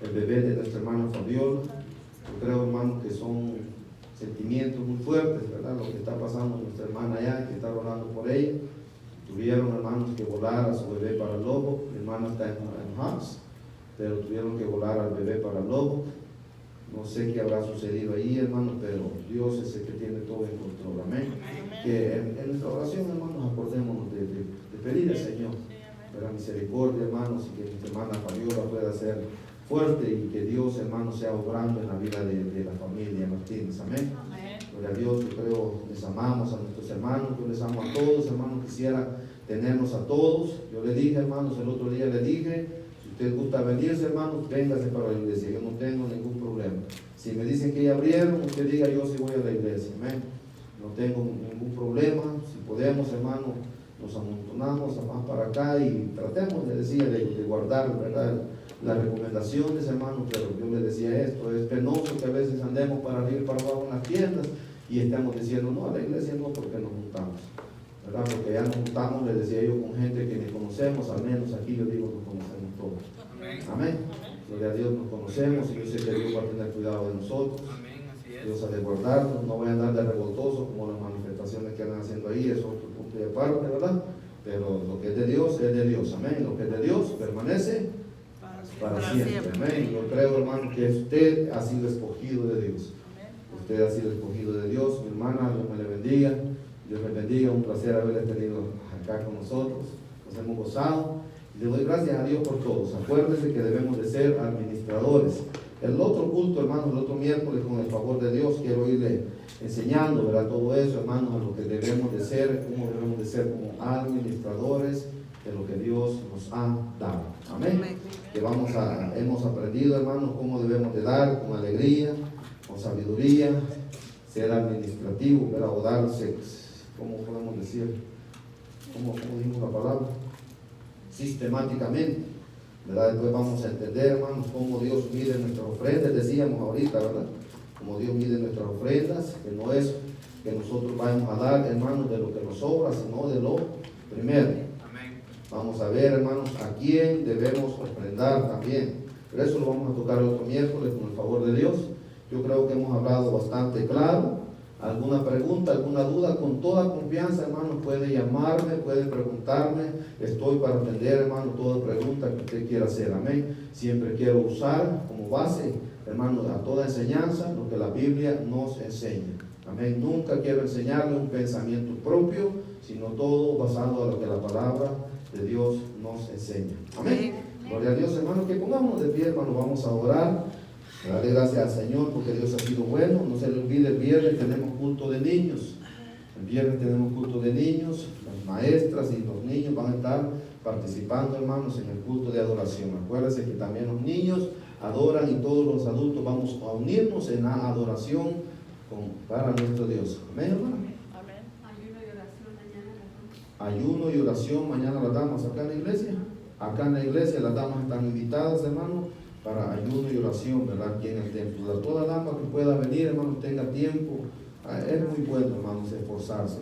el bebé de nuestra hermana Fabiola. Yo creo, hermanos, que son sentimientos muy fuertes, ¿verdad? Lo que está pasando nuestra hermana allá, hay que estar orando por ella. Tuvieron, hermanos, que volar a su bebé para el Lobo. Mi hermana está en Haas, pero tuvieron que volar al bebé para el Lobo. No sé qué habrá sucedido ahí, hermanos, pero Dios es el que tiene todo en control. Amén. Que en nuestra oración, hermanos, acordémonos de pedir al Señor, ¿verdad? Misericordia, hermanos, y que nuestra hermana Fabiola pueda ser fuerte y que Dios, hermano, sea obrando en la vida de la familia Martínez. Amén. Amén. Gloria a Dios, yo creo, les amamos a nuestros hermanos, yo les amo a todos, hermano, quisiera tenernos a todos. Yo le dije, hermanos, el otro día le dije, si usted gusta venirse, hermanos, véngase para la iglesia, yo no tengo ningún problema. Si me dicen que ya abrieron, usted diga, yo sí voy a la iglesia, amén. No tengo ningún problema, si podemos, hermano, nos amontonamos más para acá y tratemos, le decía, de guardar, ¿verdad?, las recomendaciones, hermano, pero yo le decía esto, es penoso que a veces andemos para arriba y para abajo en las tiendas y estamos diciendo, no, a la iglesia no, porque nos juntamos, ¿verdad? Porque ya nos juntamos, le decía yo, con gente que ni conocemos, al menos aquí yo digo, nos conocemos todos. Amén. Gloria a Dios, nos conocemos y yo sé que Dios va a tener cuidado de nosotros. Dios ha de guardarnos, no voy a andar de revoltoso como las manifestaciones que andan haciendo ahí, es otro punto de aparte, ¿verdad? Pero lo que es de Dios, amén. Lo que es de Dios permanece para siempre, amén. Yo creo, hermano, que usted ha sido escogido de Dios. Usted ha sido escogido de Dios, mi hermana, Dios me le bendiga. Dios me bendiga, un placer haberle tenido acá con nosotros. Nos hemos gozado. Le doy gracias a Dios por todos. Acuérdense que debemos de ser administradores. El otro culto, hermanos, el otro miércoles, con el favor de Dios, quiero irle enseñando, ¿verdad?, todo eso, hermanos, a lo que debemos de ser, cómo debemos de ser como administradores de lo que Dios nos ha dado. Amén. Que hemos aprendido, hermanos, cómo debemos de dar con alegría, con sabiduría, ser administrativo, ¿verdad?, o darse, ¿cómo podemos decir? ¿Cómo dijimos la palabra? Sistemáticamente, ¿verdad? Después vamos a entender, hermanos, cómo Dios mide nuestras ofrendas, decíamos ahorita, ¿verdad? Cómo Dios mide nuestras ofrendas, que no es que nosotros vayamos a dar, hermanos, de lo que nos sobra, sino de lo primero. Amén. Vamos a ver, hermanos, a quién debemos ofrendar también. Pero eso lo vamos a tocar el otro miércoles con el favor de Dios. Yo creo que hemos hablado bastante claro. Alguna pregunta, alguna duda, con toda confianza, hermano, puede llamarme, puede preguntarme. Estoy para atender, hermano, toda pregunta que usted quiera hacer. Amén. Siempre quiero usar como base, hermano, a toda enseñanza lo que la Biblia nos enseña. Amén. Nunca quiero enseñarle un pensamiento propio, sino todo basado en lo que la palabra de Dios nos enseña. Amén. Gloria a Dios, hermano. Que pongámonos de pie, hermano, vamos a orar. Darle gracias al Señor porque Dios ha sido bueno. No se le olvide, el viernes tenemos culto de niños. El viernes tenemos culto de niños. Las maestras y los niños van a estar participando, hermanos, en el culto de adoración. Acuérdense que también los niños adoran y todos los adultos vamos a unirnos en la adoración para nuestro Dios. Amén, hermano. Amén. Ayuno y oración mañana las damas acá en la iglesia. Acá en la iglesia las damas están invitadas, hermano, para ayuno y oración, ¿verdad?, aquí en el templo. Toda dama que pueda venir, hermano, tenga tiempo. Es muy bueno, hermanos, esforzarse.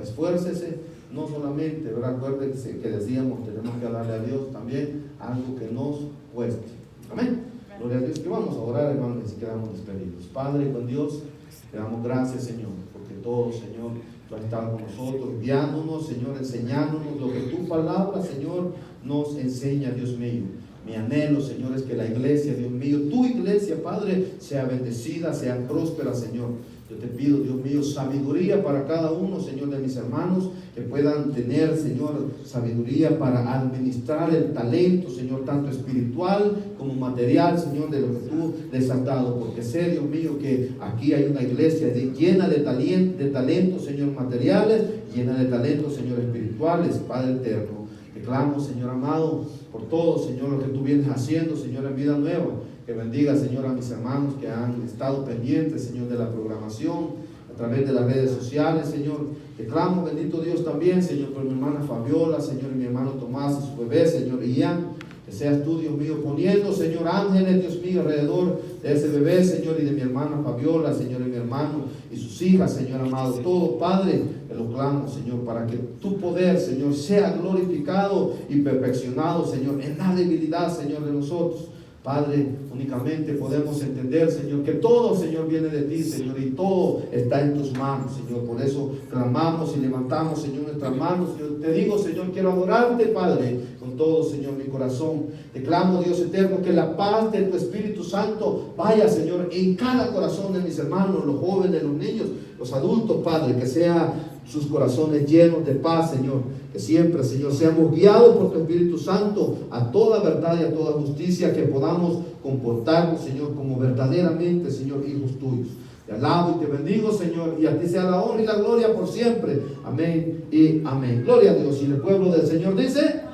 Esfuércese, no solamente, ¿verdad? Acuérdense que decíamos, tenemos que darle a Dios también algo que nos cueste. Amén. Gloria a Dios. Que vamos a orar, hermanos, y quedamos despedidos. Padre, con Dios, te damos gracias, Señor, porque todo, Señor, tú has estado con nosotros, guiándonos, Señor, enseñándonos lo que tu palabra, Señor, nos enseña, Dios mío. Mi anhelo, Señor, es que la iglesia, Dios mío, tu iglesia, Padre, sea bendecida, sea próspera, Señor. Yo te pido, Dios mío, sabiduría para cada uno, Señor, de mis hermanos, que puedan tener, Señor, sabiduría para administrar el talento, Señor, tanto espiritual como material, Señor, de lo que tú les has dado. Porque sé, Dios mío, que aquí hay una iglesia llena de talentos, Señor, materiales, llena de talentos, Señor, espirituales, Padre eterno. Te clamo, Señor amado, por todo, Señor, lo que tú vienes haciendo, Señor, en Vida Nueva. Que bendiga, Señor, a mis hermanos que han estado pendientes, Señor, de la programación a través de las redes sociales, Señor. Te clamo, bendito Dios, también, Señor, por mi hermana Fabiola, Señor, y mi hermano Tomás y su bebé, Señor, Ian. Que seas tú, Dios mío, poniendo, Señor, ángeles, Dios mío, alrededor de ese bebé, Señor, y de mi hermana Fabiola, Señor, y mi hermano y sus hijas, Señor amado. Todo, Padre, te lo clamo, Señor, para que tu poder, Señor, sea glorificado y perfeccionado, Señor, en la debilidad, Señor, de nosotros. Padre, únicamente podemos entender, Señor, que todo, Señor, viene de ti, Señor, y todo está en tus manos, Señor. Por eso clamamos y levantamos, Señor, nuestras manos. Yo te digo, Señor, quiero adorarte, Padre, con todo, Señor, mi corazón. Te clamo, Dios eterno, que la paz de tu Espíritu Santo vaya, Señor, en cada corazón de mis hermanos, los jóvenes, los niños, los adultos, Padre, que sea sus corazones llenos de paz, Señor. Que siempre, Señor, seamos guiados por tu Espíritu Santo a toda verdad y a toda justicia, que podamos comportarnos, Señor, como verdaderamente, Señor, hijos tuyos. Te alabo y te bendigo, Señor, y a ti sea la honra y la gloria por siempre. Amén y amén. Gloria a Dios. Y el pueblo del Señor dice...